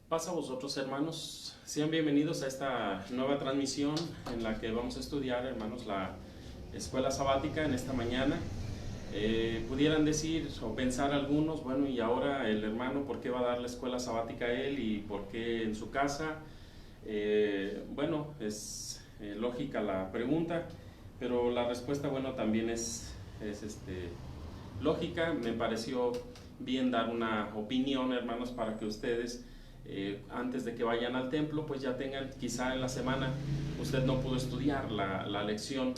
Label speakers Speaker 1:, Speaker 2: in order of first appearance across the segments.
Speaker 1: Paz a vosotros, hermanos. Sean bienvenidos a esta nueva transmisión en la que vamos a estudiar, hermanos, la escuela sabática en esta mañana. Pudieran decir o pensar algunos, bueno, y ahora el hermano, ¿por qué va a dar la escuela sabática a él y por qué en su casa? Bueno, es lógica la pregunta, pero la respuesta, bueno, también es lógica. Me pareció bien dar una opinión, hermanos, para que ustedes, antes de que vayan al templo, pues ya tengan, quizá en la semana usted no pudo estudiar la lección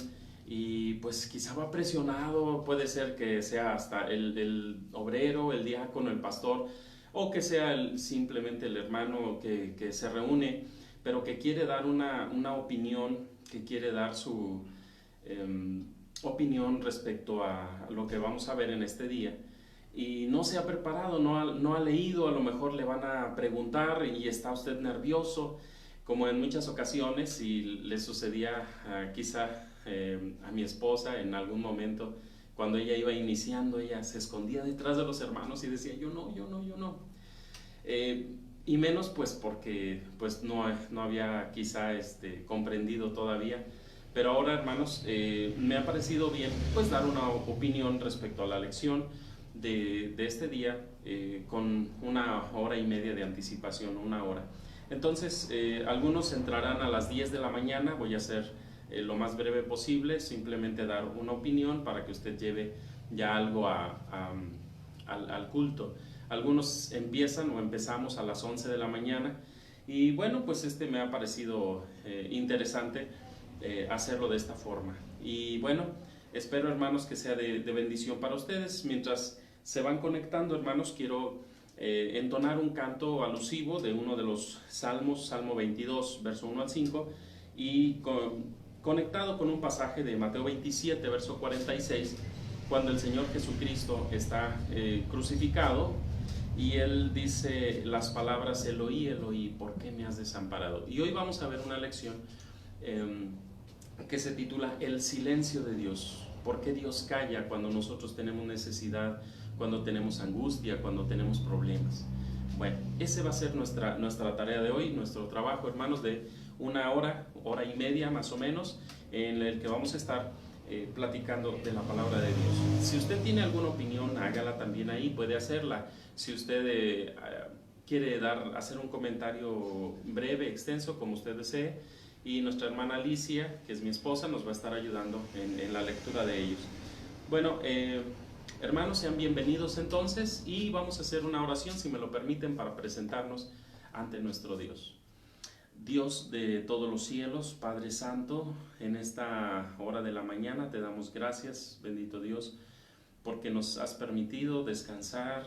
Speaker 1: y pues quizá va presionado, puede ser que sea hasta el obrero, el diácono, el pastor, o que sea simplemente el hermano que se reúne, pero que quiere dar una opinión, que quiere dar su opinión respecto a lo que vamos a ver en este día y no se ha preparado, no ha leído, a lo mejor le van a preguntar y está usted nervioso, como en muchas ocasiones, y le sucedía quizá a mi esposa en algún momento, cuando ella iba iniciando, ella se escondía detrás de los hermanos y decía, yo no, yo no, yo no. Y menos pues porque pues no había quizá comprendido todavía. Pero ahora, hermanos, me ha parecido bien pues dar una opinión respecto a la lección de este día, con 1 hora y media de anticipación, 1 hora. Entonces, algunos entrarán a las 10 de la mañana, voy a hacer lo más breve posible, simplemente dar una opinión para que usted lleve ya algo al culto. Algunos empiezan o empezamos a las 11 de la mañana y bueno, pues me ha parecido interesante hacerlo de esta forma. Y bueno, espero, hermanos, que sea de bendición para ustedes. Mientras se van conectando, hermanos, quiero entonar un canto alusivo de uno de los salmos, Salmo 22, verso 1 al 5, y conectado con un pasaje de Mateo 27, verso 46, cuando el Señor Jesucristo está crucificado y Él dice las palabras, Eloí, Eloí, ¿por qué me has desamparado? Y hoy vamos a ver una lección eh, que se titula El silencio de Dios. ¿Por qué Dios calla cuando nosotros tenemos necesidad, cuando tenemos angustia, cuando tenemos problemas? Bueno, ese va a ser nuestra tarea de hoy, nuestro trabajo, hermanos, de 1 hora, hora y media más o menos, en el que vamos a estar platicando de la palabra de Dios. Si usted tiene alguna opinión, hágala también ahí, puede hacerla. Si usted quiere hacer un comentario breve, extenso, como usted desee, y nuestra hermana Alicia, que es mi esposa, nos va a estar ayudando en la lectura de ellos. Bueno, hermanos, sean bienvenidos entonces y vamos a hacer una oración, si me lo permiten, para presentarnos ante nuestro Dios. Dios de todos los cielos, Padre Santo, en esta hora de la mañana te damos gracias, bendito Dios, porque nos has permitido descansar.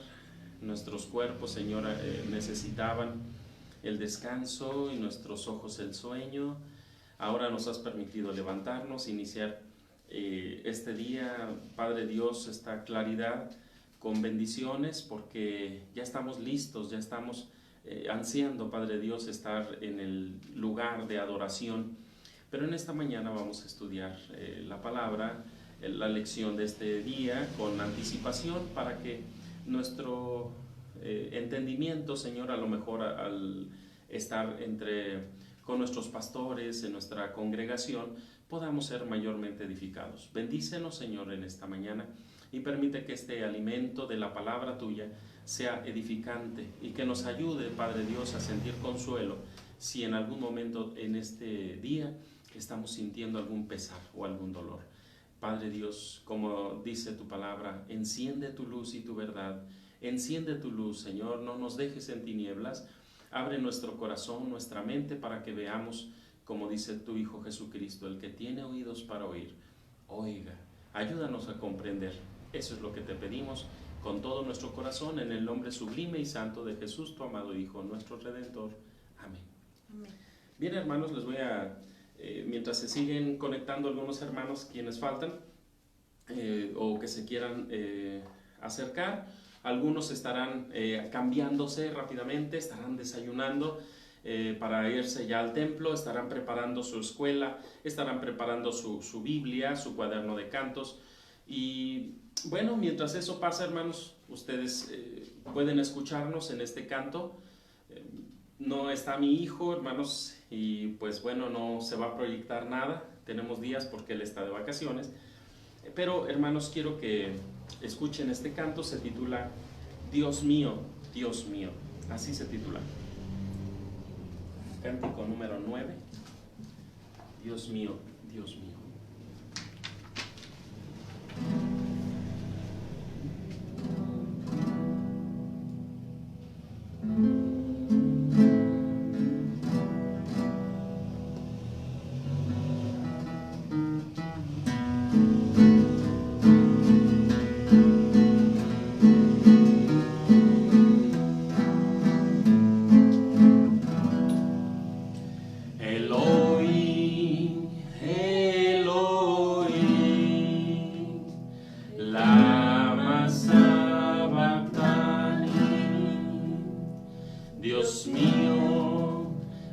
Speaker 1: Nuestros cuerpos, Señor, necesitaban el descanso y nuestros ojos el sueño. Ahora nos has permitido levantarnos, iniciar este día, Padre Dios, esta claridad con bendiciones, porque ya estamos listos, ya estamos ansiando, Padre Dios, estar en el lugar de adoración. Pero en esta mañana vamos a estudiar la palabra, la lección de este día con anticipación, para que nuestro entendimiento, Señor, a lo mejor al estar con nuestros pastores en nuestra congregación, podamos ser mayormente edificados. Bendícenos, Señor, en esta mañana y permite que este alimento de la palabra tuya sea edificante y que nos ayude, Padre Dios, a sentir consuelo si en algún momento en este día estamos sintiendo algún pesar o algún dolor. Padre Dios, como dice tu palabra, enciende tu luz y tu verdad. Enciende tu luz, Señor, no nos dejes en tinieblas. Abre nuestro corazón, nuestra mente, para que veamos, como dice tu Hijo Jesucristo, el que tiene oídos para oír, oiga. Ayúdanos a comprender. Eso es lo que te pedimos con todo nuestro corazón, en el nombre sublime y santo de Jesús, tu amado Hijo, nuestro Redentor. Amén. Amén. Bien, hermanos, les voy a, mientras se siguen conectando algunos hermanos quienes faltan, o que se quieran acercar, algunos estarán cambiándose rápidamente, estarán desayunando para irse ya al templo, estarán preparando su escuela, estarán preparando su Biblia, su cuaderno de cantos. Y bueno, mientras eso pasa, hermanos, ustedes pueden escucharnos en este canto. no está mi hijo, hermanos, y pues bueno, no se va a proyectar nada. Tenemos días porque él está de vacaciones. Pero hermanos, quiero que escuchen este canto. Se titula Dios mío, Dios mío. Así se titula. Cántico número 9. Dios mío, Dios mío.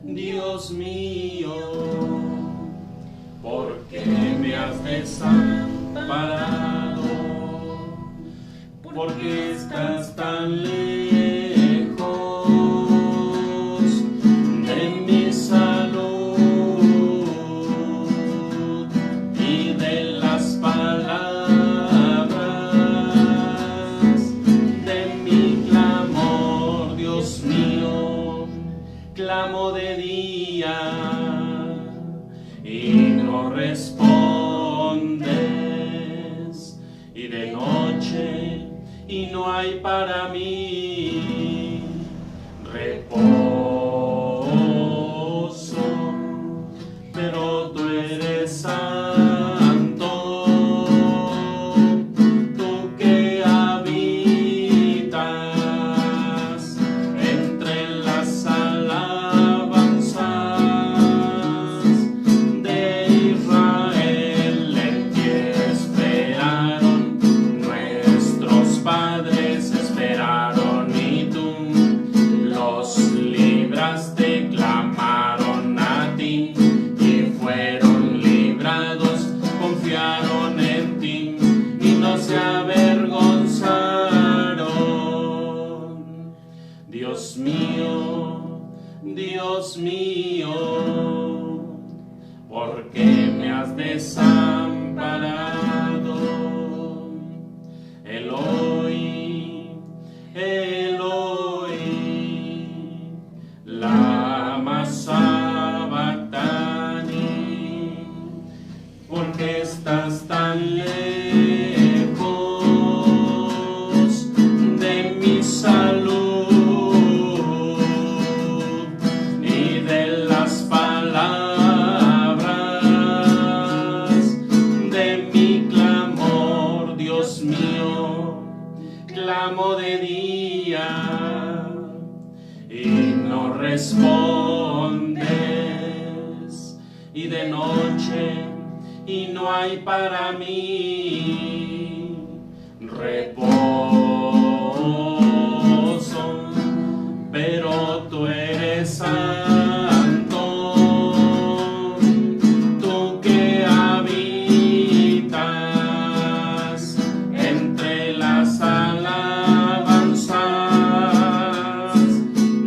Speaker 1: Dios mío, ¿por qué me has desamparado? ¿Por qué estás tan lejos de mi salud y de las palabras de mi clamor? Dios mío, clamo de día y no respondes, y de noche y no hay para mí reposo, pero tú eres santo, tú que habitas entre las alabanzas de Israel. En ti esperaron nuestros padres, esperaron y tú los libraste, clamaron a ti y fueron librados, confiaron en ti y no se avergonzaron. Dios mío, Dios mío, ¿por qué me has desamparado? Eloi, Eloi, lama sabactani. ¿Por qué estás tan lejos de mi salud y de las palabras de mi clamor? Dios mío, clamo de día y no respondes, y de noche y no hay para mí reposo, pero tú eres santo, tú que habitas entre las alabanzas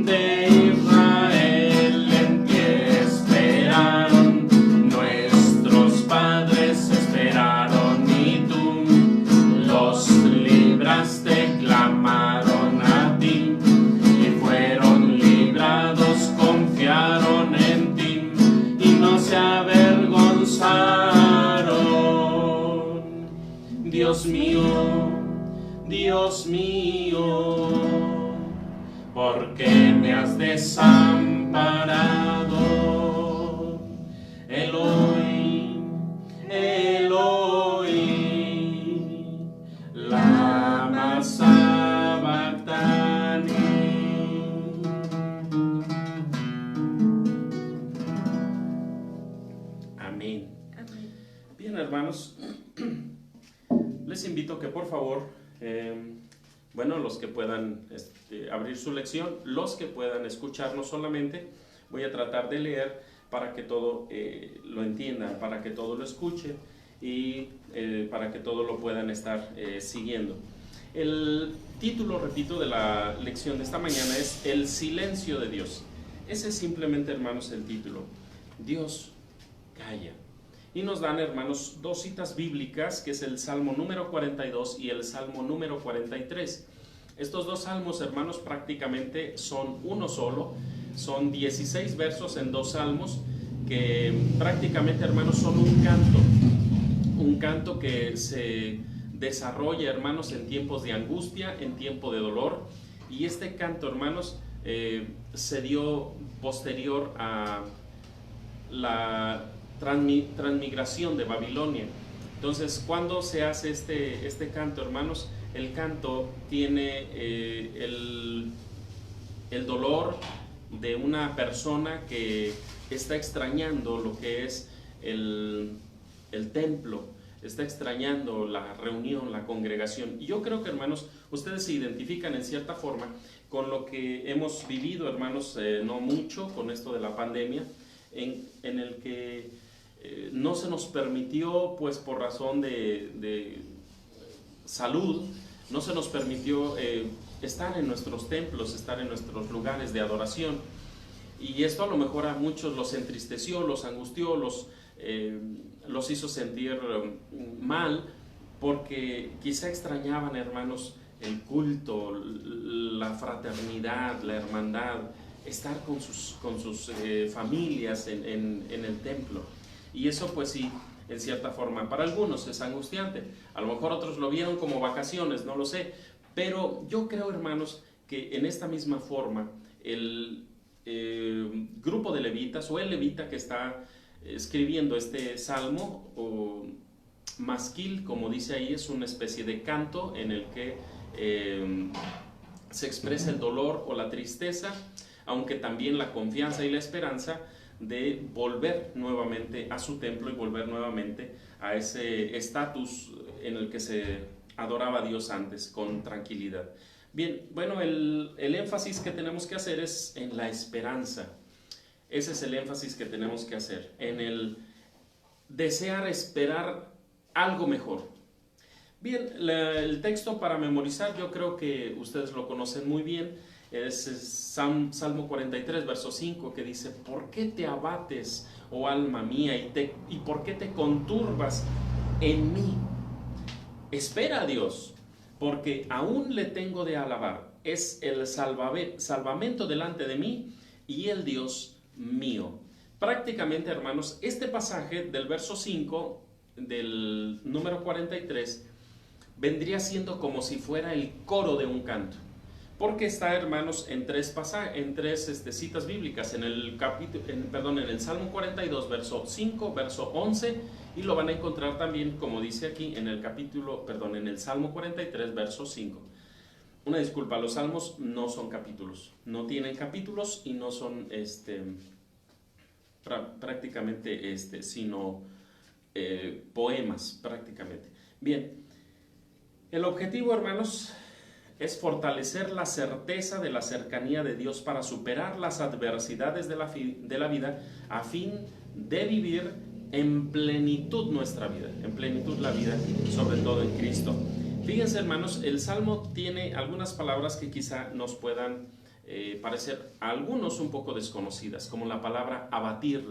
Speaker 1: de Israel. En ti esperaron nuestros padres, esperaron y tú los libraste, clamaron a ti y fueron librados, confiaron en ti y no se avergonzaron. Dios mío, Dios mío, ¿por qué me has desamparado? Eloi, Eloi, lama sabactani. Amén.
Speaker 2: Amén.
Speaker 1: Bien, hermanos, les invito que por favor, los que puedan abrir su lección, los que puedan escucharnos solamente, voy a tratar de leer para que todo lo entiendan, para que todo lo escuchen y para que todo lo puedan estar siguiendo. El título, repito, de la lección de esta mañana es El silencio de Dios. Ese es simplemente, hermanos, el título. Dios calla. Y nos dan, hermanos, dos citas bíblicas, que es el Salmo número 42 y el Salmo número 43. Estos dos salmos, hermanos, prácticamente son uno solo. Son 16 versos en dos salmos que prácticamente, hermanos, son un canto que se desarrolla, hermanos, en tiempos de angustia, en tiempo de dolor. Y este canto, hermanos, se dio posterior a la transmigración de Babilonia. Entonces, ¿cuándo se hace este canto, hermanos? El canto tiene el dolor de una persona que está extrañando lo que es el templo, está extrañando la reunión, la congregación. Y yo creo que, hermanos, ustedes se identifican en cierta forma con lo que hemos vivido, hermanos, no mucho con esto de la pandemia, en el que no se nos permitió, pues por razón de salud, no se nos permitió estar en nuestros templos, estar en nuestros lugares de adoración. Y esto a lo mejor a muchos los entristeció, los angustió, los hizo sentir mal, porque quizá extrañaban, hermanos, el culto, la fraternidad, la hermandad, estar con sus familias en el templo. Y eso, pues sí, en cierta forma para algunos es angustiante. A lo mejor otros lo vieron como vacaciones, no lo sé. Pero yo creo, hermanos, que en esta misma forma el grupo de levitas, o el levita que está escribiendo este salmo, o masquil, como dice ahí, es una especie de canto en el que se expresa el dolor o la tristeza, aunque también la confianza y la esperanza de volver nuevamente a su templo y volver nuevamente a ese estatus en el que se adoraba a Dios antes, con tranquilidad. Bien, bueno, el énfasis que tenemos que hacer es en la esperanza. Ese es el énfasis que tenemos que hacer, en el desear esperar algo mejor. Bien, el texto para memorizar, yo creo que ustedes lo conocen muy bien. Es Salmo 43, verso 5, que dice: ¿por qué te abates, oh alma mía, y por qué te conturbas en mí? Espera a Dios, porque aún le tengo de alabar. Es el salvamento delante de mí y el Dios mío. Prácticamente, hermanos, este pasaje del verso 5 del número 43 vendría siendo como si fuera el coro de un canto, porque está, hermanos, en tres citas bíblicas, en el Salmo 42, verso 5, verso 11, y lo van a encontrar también, como dice aquí, en el Salmo 43, verso 5. Una disculpa, los salmos no son capítulos, no tienen capítulos y no son prácticamente sino poemas, prácticamente. Bien, el objetivo, hermanos, es fortalecer la certeza de la cercanía de Dios para superar las adversidades de la vida, a fin de vivir en plenitud nuestra vida, en plenitud la vida, sobre todo en Cristo. Fíjense, hermanos, el Salmo tiene algunas palabras que quizá nos puedan parecer a algunos un poco desconocidas, como la palabra abatir.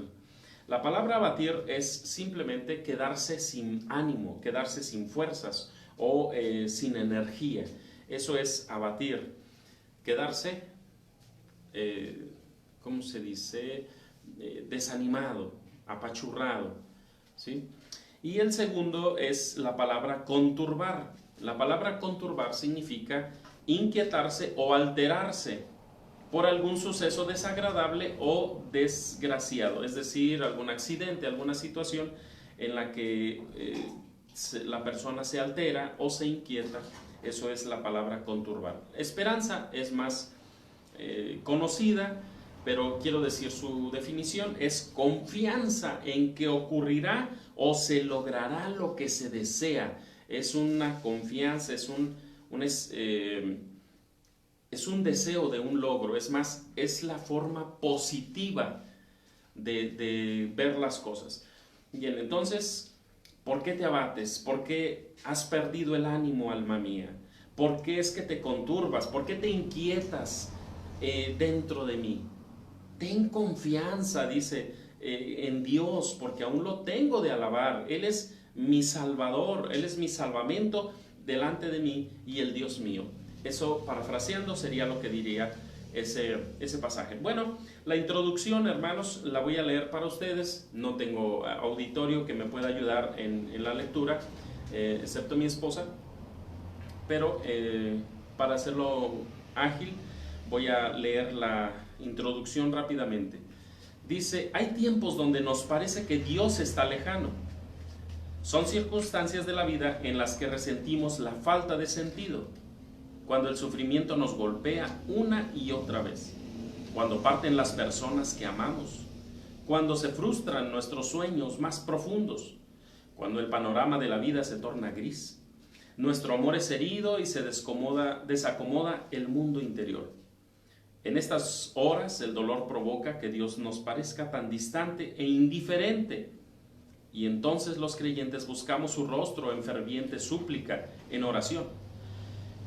Speaker 1: La palabra abatir es simplemente quedarse sin ánimo, quedarse sin fuerzas o sin energía. Eso es abatir, quedarse, ¿cómo se dice? Desanimado, apachurrado, ¿sí? Y el segundo es la palabra conturbar. La palabra conturbar significa inquietarse o alterarse por algún suceso desagradable o desgraciado, es decir, algún accidente, alguna situación en la que la persona se altera o se inquieta. Eso es la palabra conturbar. Esperanza es más conocida, pero quiero decir su definición: es confianza en que ocurrirá o se logrará lo que se desea. Es una confianza, es un deseo de un logro. Es más, es la forma positiva de ver las cosas. Bien, entonces, ¿por qué te abates? ¿Por qué has perdido el ánimo, alma mía? ¿Por qué es que te conturbas? ¿Por qué te inquietas dentro de mí? Ten confianza, dice, en Dios, porque aún lo tengo de alabar. Él es mi Salvador, Él es mi salvamento delante de mí y el Dios mío. Eso, parafraseando, sería lo que diría ese pasaje. Bueno, la introducción, hermanos, la voy a leer para ustedes. No tengo auditorio que me pueda ayudar en la lectura, excepto mi esposa, pero para hacerlo ágil voy a leer la introducción rápidamente. Dice: hay tiempos donde nos parece que Dios está lejano. Son circunstancias de la vida en las que resentimos la falta de sentido, cuando el sufrimiento nos golpea una y otra vez, cuando parten las personas que amamos, cuando se frustran nuestros sueños más profundos, cuando el panorama de la vida se torna gris, nuestro amor es herido y se desacomoda el mundo interior. En estas horas el dolor provoca que Dios nos parezca tan distante e indiferente, y entonces los creyentes buscamos su rostro en ferviente súplica, en oración.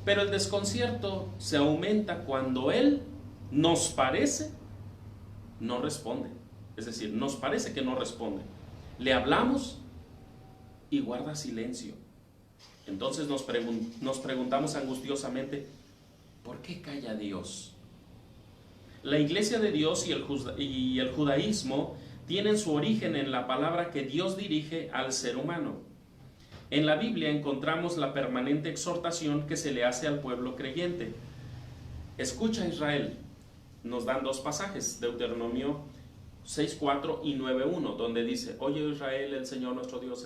Speaker 1: Pero el desconcierto se aumenta cuando Él nos parece no responde. Es decir, nos parece que no responde. Le hablamos y guarda silencio. Entonces nos preguntamos angustiosamente: ¿por qué calla Dios? La iglesia de Dios y el judaísmo tienen su origen en la palabra que Dios dirige al ser humano. En la Biblia encontramos la permanente exhortación que se le hace al pueblo creyente. Escucha, Israel. Nos dan dos pasajes, Deuteronomio 6:4 y 9:1, donde dice: oye, Israel, el Señor nuestro Dios,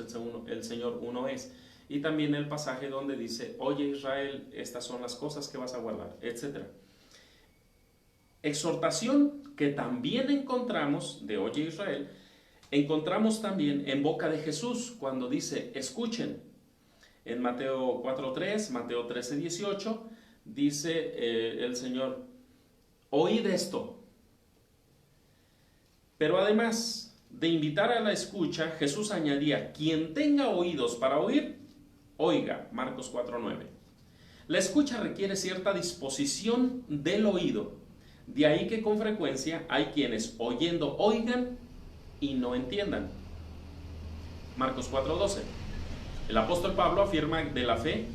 Speaker 1: el Señor uno es. Y también el pasaje donde dice: oye, Israel, estas son las cosas que vas a guardar, etc. Exhortación que también encontramos, de oye, Israel, encontramos también en boca de Jesús cuando dice: escuchen. En Mateo 4:3, Mateo 13:18, dice el Señor: oíd esto. Pero además de invitar a la escucha, Jesús añadía: quien tenga oídos para oír, oiga. Marcos 4:9. La escucha requiere cierta disposición del oído. De ahí que con frecuencia hay quienes oyendo oigan y no entiendan. Marcos 4:12. El apóstol Pablo afirma de la fe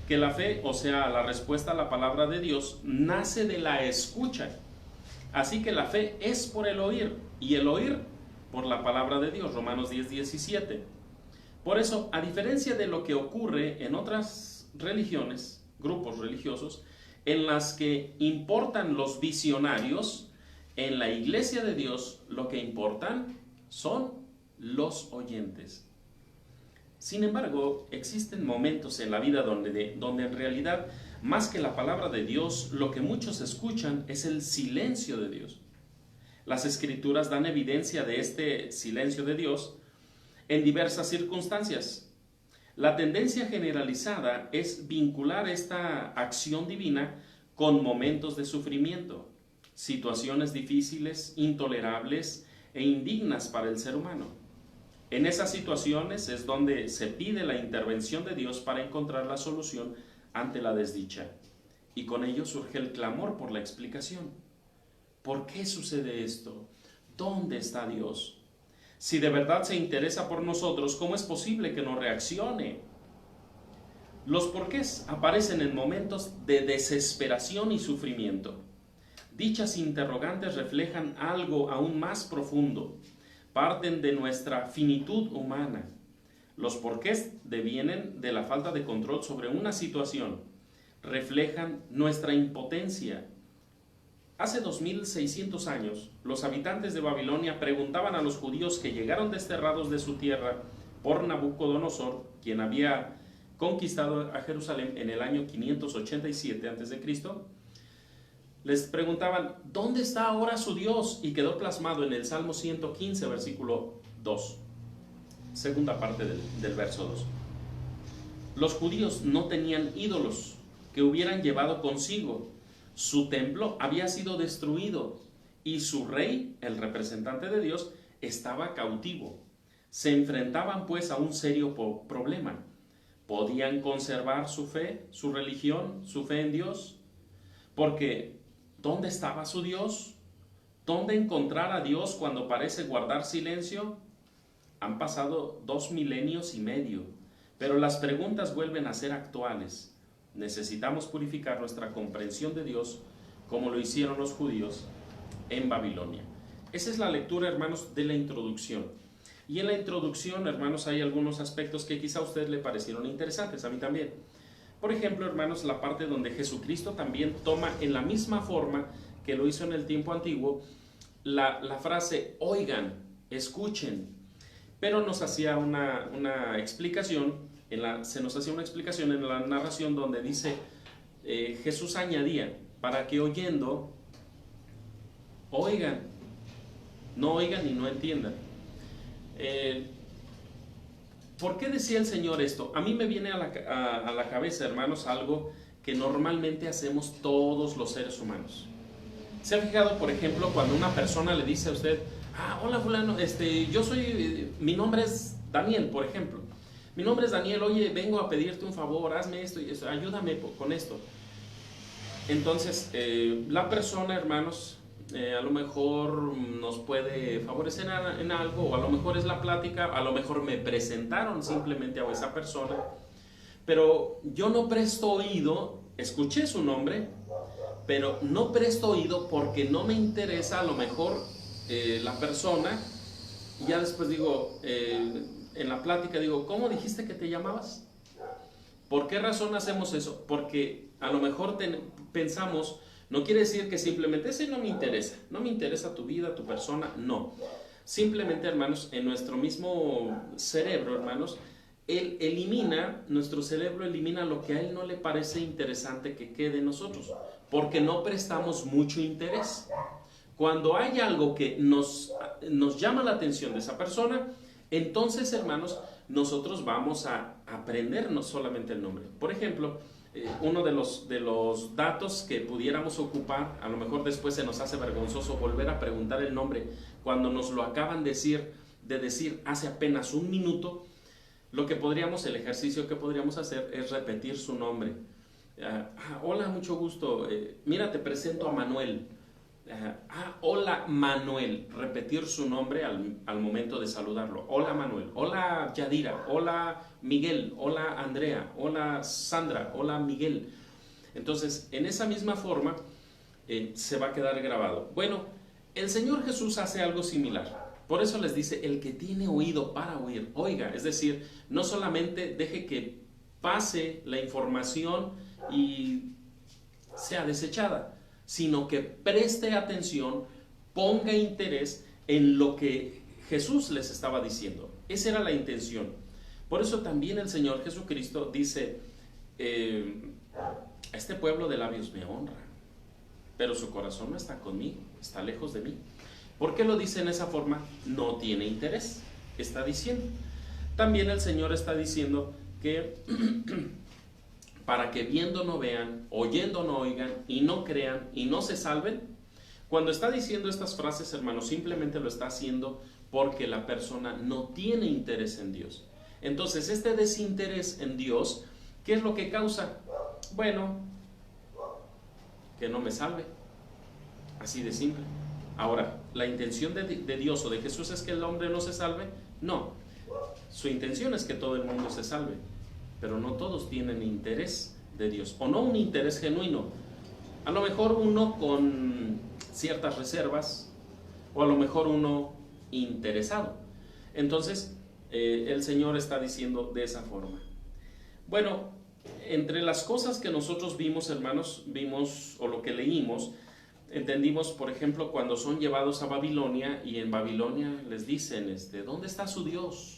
Speaker 1: que la fe, o sea, la respuesta a la palabra de Dios, nace de la escucha. Así que la fe es por el oír, y el oír por la palabra de Dios. Romanos 10:17. Por eso, a diferencia de lo que ocurre en otras religiones, grupos religiosos, en las que importan los visionarios, en la iglesia de Dios lo que importan son los oyentes. Sin embargo, existen momentos en la vida donde en realidad, más que la palabra de Dios, lo que muchos escuchan es el silencio de Dios. Las Escrituras dan evidencia de este silencio de Dios en diversas circunstancias. La tendencia generalizada es vincular esta acción divina con momentos de sufrimiento, situaciones difíciles, intolerables e indignas para el ser humano. En esas situaciones es donde se pide la intervención de Dios para encontrar la solución ante la desdicha. Y con ello surge el clamor por la explicación. ¿Por qué sucede esto? ¿Dónde está Dios? Si de verdad se interesa por nosotros, ¿cómo es posible que no reaccione? Los porqués aparecen en momentos de desesperación y sufrimiento. Dichas interrogantes reflejan algo aún más profundo. Parten de nuestra finitud humana. Los porqués devienen de la falta de control sobre una situación. Reflejan nuestra impotencia. Hace 2600 años, los habitantes de Babilonia preguntaban a los judíos que llegaron desterrados de su tierra por Nabucodonosor, quien había conquistado a Jerusalén en el año 587 a.C., les preguntaban: ¿dónde está ahora su Dios? Y quedó plasmado en el Salmo 115, versículo 2, segunda parte del verso 2. Los judíos no tenían ídolos que hubieran llevado consigo. Su templo había sido destruido y su rey, el representante de Dios, estaba cautivo. Se enfrentaban pues a un serio problema. ¿Podían conservar su fe, su religión, su fe en Dios? Porque ¿dónde estaba su Dios? ¿Dónde encontrar a Dios cuando parece guardar silencio? Han pasado 2 milenios y medio, pero las preguntas vuelven a ser actuales. Necesitamos purificar nuestra comprensión de Dios como lo hicieron los judíos en Babilonia. Esa es la lectura, hermanos, de la introducción. Y en la introducción, hermanos, hay algunos aspectos que quizá a usted le parecieron interesantes, a mí también. Por ejemplo, hermanos, la parte donde Jesucristo también toma en la misma forma que lo hizo en el tiempo antiguo, la frase, oigan, escuchen, pero nos hacía una explicación, se nos hacía una explicación en la narración donde dice, Jesús añadía, para que oyendo, oigan, no oigan y no entiendan. ¿Por qué decía el Señor esto? A mí me viene a la cabeza, hermanos, algo que normalmente hacemos todos los seres humanos. ¿Se ha fijado, por ejemplo, cuando una persona le dice a usted, hola fulano, mi nombre es Daniel, por ejemplo. Mi nombre es Daniel, oye, vengo a pedirte un favor, hazme esto y eso, ayúdame con esto. Entonces, la persona, hermanos, a lo mejor nos puede favorecer en algo, o a lo mejor es la plática, a lo mejor me presentaron simplemente a esa persona, pero yo no presto oído, escuché su nombre, pero no presto oído porque no me interesa a lo mejor la persona, y ya después digo, en la plática digo, ¿cómo dijiste que te llamabas? ¿Por qué razón hacemos eso? Porque a lo mejor pensamos, no quiere decir que simplemente ese no me interesa tu vida, tu persona, no. Simplemente, hermanos, en nuestro mismo cerebro, hermanos, nuestro cerebro elimina lo que a él no le parece interesante que quede en nosotros, porque no prestamos mucho interés. Cuando hay algo que nos llama la atención de esa persona, entonces, hermanos, nosotros vamos a aprender no solamente el nombre. Por ejemplo, uno de los datos que pudiéramos ocupar, a lo mejor después se nos hace vergonzoso volver a preguntar el nombre cuando nos lo acaban de decir hace apenas un minuto. El ejercicio que podríamos hacer es repetir su nombre. Hola, mucho gusto. Mira, te presento a Manuel. Hola Manuel, repetir su nombre al momento de saludarlo. Hola Manuel, hola Yadira, hola Miguel, hola Andrea, hola Sandra, hola Miguel. Entonces, en esa misma forma se va a quedar grabado. Bueno, el Señor Jesús hace algo similar. Por eso les dice, el que tiene oído para oír, oiga. Es decir, no solamente deje que pase la información y sea desechada, sino que preste atención, ponga interés en lo que Jesús les estaba diciendo. Esa era la intención. Por eso también el Señor Jesucristo dice, este pueblo de labios me honra, pero su corazón no está conmigo, está lejos de mí. ¿Por qué lo dice en esa forma? No tiene interés, está diciendo. También el Señor está diciendo que para que viendo no vean, oyendo no oigan, y no crean, y no se salven. Cuando está diciendo estas frases, hermanos, simplemente lo está haciendo porque la persona no tiene interés en Dios. Entonces, este desinterés en Dios, ¿qué es lo que causa? Bueno, que no me salve. Así de simple. Ahora, ¿la intención de Dios o de Jesús es que el hombre no se salve? No. Su intención es que todo el mundo se salve. Pero no todos tienen interés de Dios, o no un interés genuino. A lo mejor uno con ciertas reservas, o a lo mejor uno interesado. Entonces, el Señor está diciendo de esa forma. Bueno, entre las cosas que nosotros vimos, hermanos, o lo que leímos, entendimos, por ejemplo, cuando son llevados a Babilonia, y en Babilonia les dicen, ¿dónde está su Dios?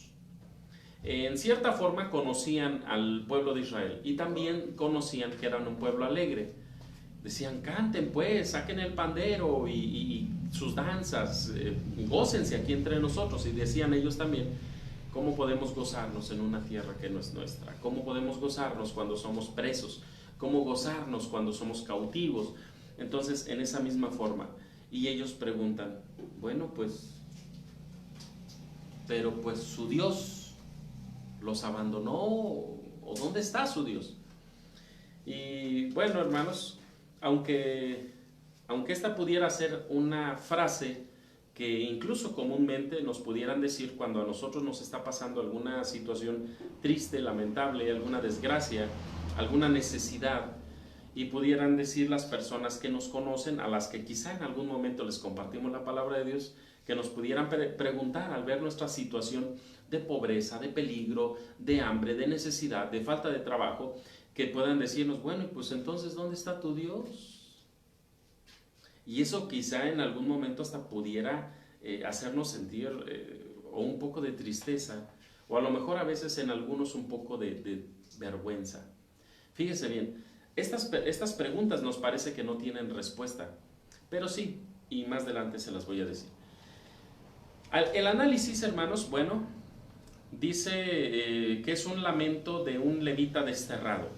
Speaker 1: En cierta forma conocían al pueblo de Israel y también conocían que eran un pueblo alegre. Decían, canten pues, saquen el pandero y sus danzas, gócense aquí entre nosotros. Y decían ellos también, ¿cómo podemos gozarnos en una tierra que no es nuestra? ¿Cómo podemos gozarnos cuando somos presos? ¿Cómo gozarnos cuando somos cautivos? Entonces, en esa misma forma. Y ellos preguntan, bueno, pero su Dios los abandonó, o ¿dónde está su Dios? Y bueno, hermanos, aunque aunque esta pudiera ser una frase que incluso comúnmente nos pudieran decir cuando a nosotros nos está pasando alguna situación triste, lamentable, alguna desgracia, alguna necesidad, y pudieran decir las personas que nos conocen, a las que quizá en algún momento les compartimos la palabra de Dios, que nos pudieran preguntar al ver nuestra situación de pobreza, de peligro, de hambre, de necesidad, de falta de trabajo, que puedan decirnos, bueno, pues entonces, ¿dónde está tu Dios? Y eso quizá en algún momento hasta pudiera hacernos sentir o un poco de tristeza, o a lo mejor a veces en algunos un poco de vergüenza. Fíjese bien, estas preguntas nos parece que no tienen respuesta, pero sí, y más adelante se las voy a decir. El análisis, hermanos, bueno, dice que es un lamento de un levita desterrado,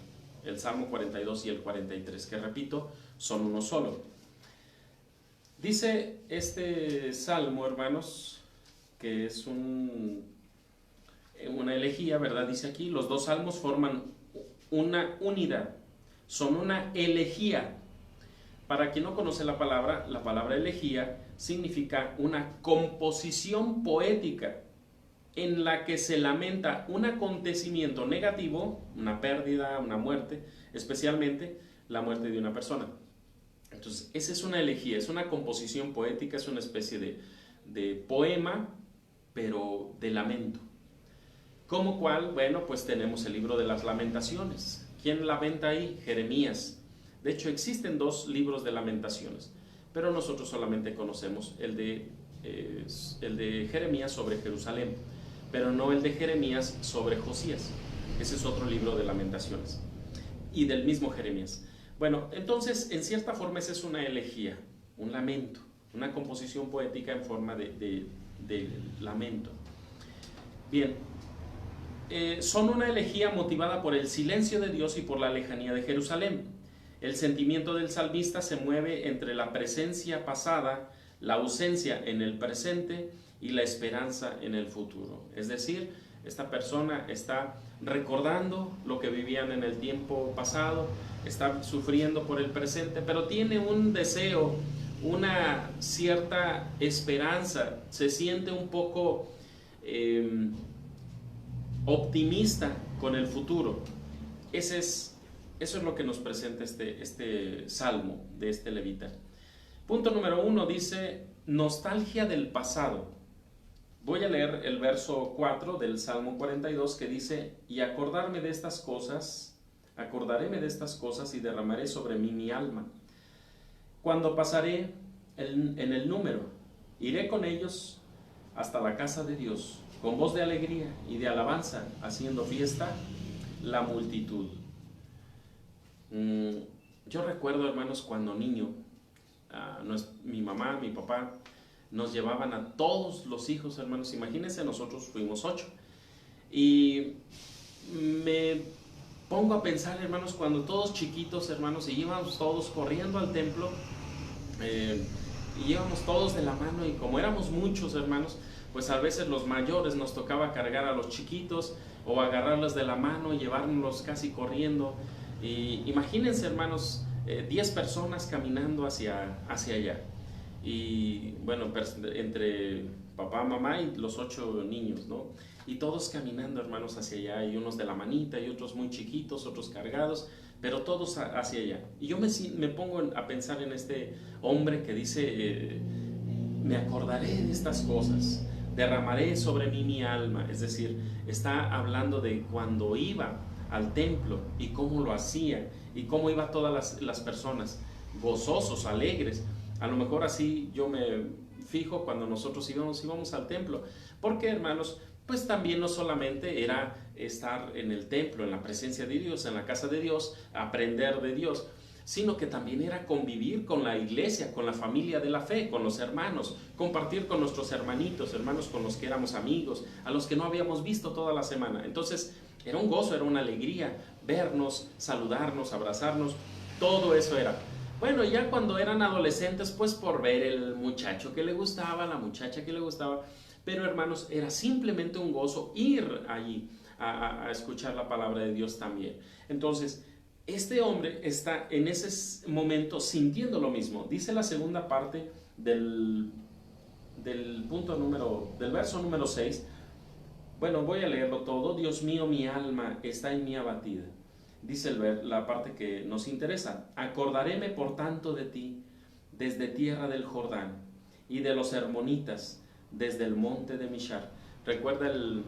Speaker 1: el Salmo 42 y el 43, que repito, son uno solo. Dice este salmo, hermanos, que es una elegía, ¿verdad? Dice aquí, los dos salmos forman una unidad, son una elegía. Para quien no conoce la palabra elegía significa una composición poética en la que se lamenta un acontecimiento negativo, una pérdida, una muerte, especialmente la muerte de una persona. Entonces, esa es una elegía, es una composición poética, es una especie de poema, pero de lamento. ¿Como cuál? Bueno, pues tenemos el libro de las lamentaciones. ¿Quién lamenta ahí? Jeremías. De hecho, existen dos libros de lamentaciones, pero nosotros solamente conocemos el de Jeremías sobre Jerusalén, pero no el de Jeremías sobre Josías. Ese es otro libro de lamentaciones, y del mismo Jeremías. Bueno, entonces, en cierta forma, esa es una elegía, un lamento, una composición poética en forma de lamento. Bien, son una elegía motivada por el silencio de Dios y por la lejanía de Jerusalén. El sentimiento del salmista se mueve entre la presencia pasada, la ausencia en el presente y la esperanza en el futuro. Es decir, esta persona está recordando lo que vivían en el tiempo pasado, está sufriendo por el presente, pero tiene un deseo, una cierta esperanza, se siente un poco optimista con el futuro. Eso es lo que nos presenta este salmo de este levita. Punto número 1 dice, nostalgia del pasado. Voy a leer el verso 4 del Salmo 42 que dice, y acordaréme de estas cosas y derramaré sobre mí mi alma. Cuando pasaré en el número, iré con ellos hasta la casa de Dios, con voz de alegría y de alabanza, haciendo fiesta la multitud. Yo recuerdo, hermanos, cuando niño, mi mamá, mi papá, nos llevaban a todos los hijos, hermanos. Imagínense, nosotros fuimos 8. Y me pongo a pensar, hermanos, cuando todos chiquitos, hermanos, y íbamos todos corriendo al templo, y íbamos todos de la mano, y como éramos muchos, hermanos, pues a veces los mayores nos tocaba cargar a los chiquitos, o agarrarlos de la mano y llevarlos casi corriendo. Y imagínense, hermanos, 10 personas caminando hacia allá. Y bueno, entre papá, mamá y los 8 niños, ¿no? Y todos caminando, hermanos, hacia allá, y unos de la manita, y otros muy chiquitos, otros cargados, pero todos hacia allá. Y yo me pongo a pensar en este hombre que dice, me acordaré de estas cosas, derramaré sobre mí mi alma. Es decir, está hablando de cuando iba al templo y cómo lo hacía, y cómo iba todas las personas, gozosos, alegres. A lo mejor así yo me fijo cuando nosotros íbamos al templo, porque, hermanos, pues también no solamente era estar en el templo, en la presencia de Dios, en la casa de Dios, aprender de Dios, sino que también era convivir con la iglesia, con la familia de la fe, con los hermanos, compartir con nuestros hermanitos, hermanos con los que éramos amigos, a los que no habíamos visto toda la semana. Entonces era un gozo, era una alegría vernos, saludarnos, abrazarnos, todo eso era. Bueno, ya cuando eran adolescentes, pues por ver el muchacho que le gustaba, la muchacha que le gustaba, pero, hermanos, era simplemente un gozo ir allí a escuchar la palabra de Dios también. Entonces, Este hombre está en ese momento sintiendo lo mismo. Dice la segunda parte del verso número 6. Bueno, voy a leerlo todo. Dios mío, mi alma está en mí abatida. Dice la parte que nos interesa. Acordaréme por tanto de ti desde tierra del Jordán y de los hermonitas desde el monte de Mishar. Recuerda el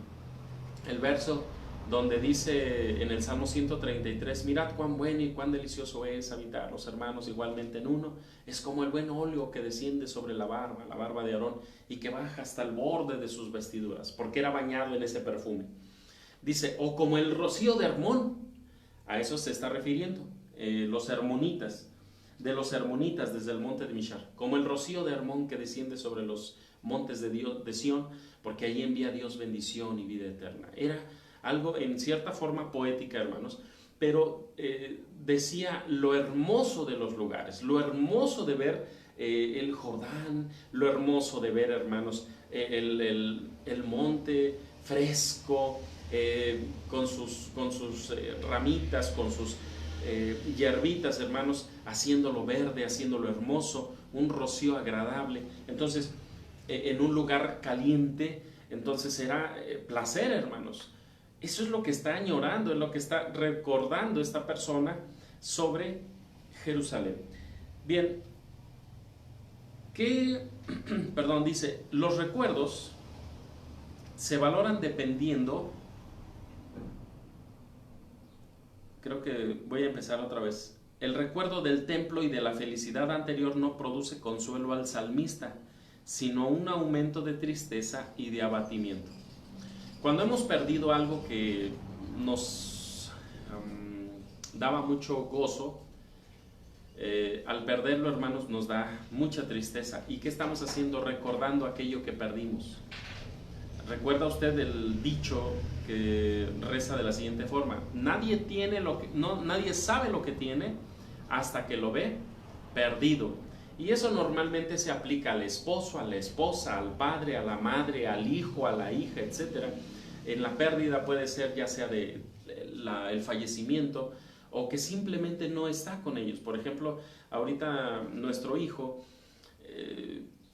Speaker 1: verso donde dice en el Salmo 133, mirad cuán bueno y cuán delicioso es habitar los hermanos igualmente en uno, es como el buen óleo que desciende sobre la barba de Aarón, y que baja hasta el borde de sus vestiduras, porque era bañado en ese perfume. Dice, o como el rocío de Hermón, a eso se está refiriendo, los hermonitas, de los hermonitas desde el monte de Mishar, como el rocío de Hermón que desciende sobre los montes de Sión, porque allí envía Dios bendición y vida eterna. Era algo en cierta forma poética, hermanos, pero decía lo hermoso de los lugares, lo hermoso de ver el Jordán, lo hermoso de ver, hermanos, el monte fresco, con sus ramitas, con sus hierbitas, hermanos, haciéndolo verde, haciéndolo hermoso, un rocío agradable. Entonces, en un lugar caliente, entonces será placer, hermanos. Eso es lo que está añorando, es lo que está recordando esta persona sobre Jerusalén. Bien, dice, los recuerdos se valoran dependiendo, creo que voy a empezar otra vez. El recuerdo del templo y de la felicidad anterior no produce consuelo al salmista, sino un aumento de tristeza y de abatimiento. Cuando hemos perdido algo que nos daba mucho gozo, al perderlo, hermanos, nos da mucha tristeza. ¿Y qué estamos haciendo? Recordando aquello que perdimos. ¿Recuerda usted el dicho que reza de la siguiente forma? Nadie sabe lo que tiene hasta que lo ve perdido. Y eso normalmente se aplica al esposo, a la esposa, al padre, a la madre, al hijo, a la hija, etc. En la pérdida puede ser ya sea el fallecimiento o que simplemente no está con ellos. Por ejemplo, ahorita nuestro hijo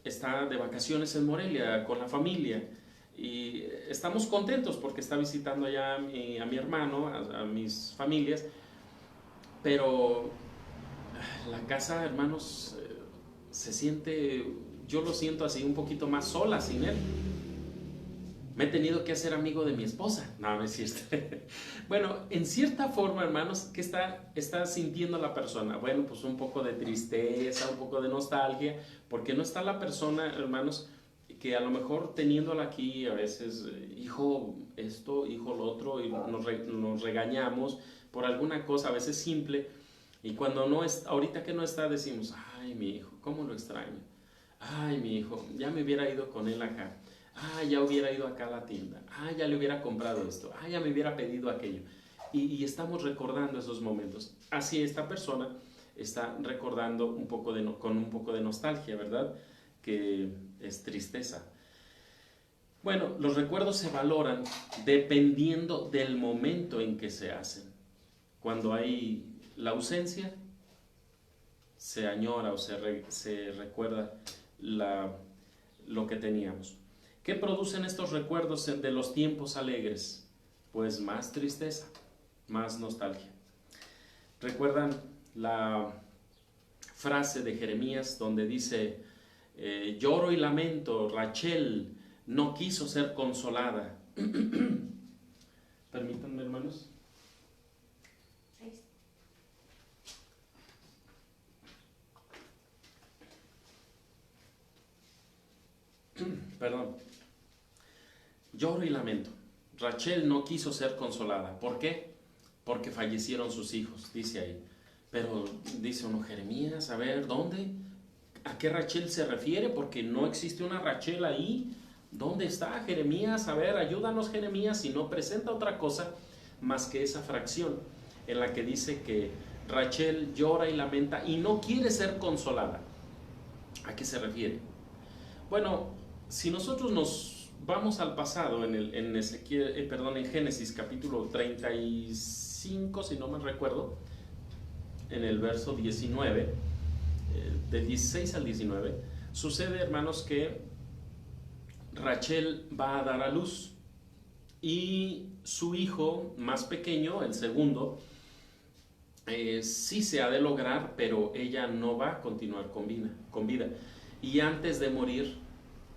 Speaker 1: está de vacaciones en Morelia con la familia y estamos contentos porque está visitando allá a mi hermano, a mis familias, pero la casa, hermanos, se siente, yo lo siento así un poquito más sola sin él. Me he tenido que hacer amigo de mi esposa. No es cierto. Bueno, en cierta forma, hermanos, ¿qué está sintiendo la persona? Bueno, pues un poco de tristeza, un poco de nostalgia, porque no está la persona, hermanos, que a lo mejor teniéndola aquí a veces, hijo esto, hijo lo otro, y nos regañamos por alguna cosa a veces simple, y cuando no es, ahorita que no está, decimos, ay, mi hijo, ¿cómo lo extraño? Ay, mi hijo, ya me hubiera ido con él acá. Ya hubiera ido acá a la tienda. Ya le hubiera comprado esto. Ya me hubiera pedido aquello. Y estamos recordando esos momentos. Así esta persona está recordando con un poco de nostalgia, ¿verdad? Que es tristeza. Bueno, los recuerdos se valoran dependiendo del momento en que se hacen. Cuando hay la ausencia, se añora o se recuerda lo que teníamos. ¿Qué producen estos recuerdos de los tiempos alegres? Pues más tristeza, más nostalgia. ¿Recuerdan la frase de Jeremías donde dice, lloro y lamento, Rachel no quiso ser consolada? Permítanme, hermanos. Perdón. Lloro y lamento. Rachel no quiso ser consolada. ¿Por qué? Porque fallecieron sus hijos, dice ahí. Pero dice uno, Jeremías, a ver, ¿dónde? ¿A qué Rachel se refiere? Porque no existe una Rachel ahí. ¿Dónde está Jeremías? A ver, ayúdanos, Jeremías. Y no presenta otra cosa más que esa fracción en la que dice que Rachel llora y lamenta y no quiere ser consolada. ¿A qué se refiere? Bueno, si nosotros nos vamos al pasado en Génesis capítulo 35, si no me recuerdo, en el verso 19, del 16 al 19, sucede, hermanos, que Rachel va a dar a luz y su hijo más pequeño, el segundo, sí se ha de lograr, pero ella no va a continuar con vida. Y antes de morir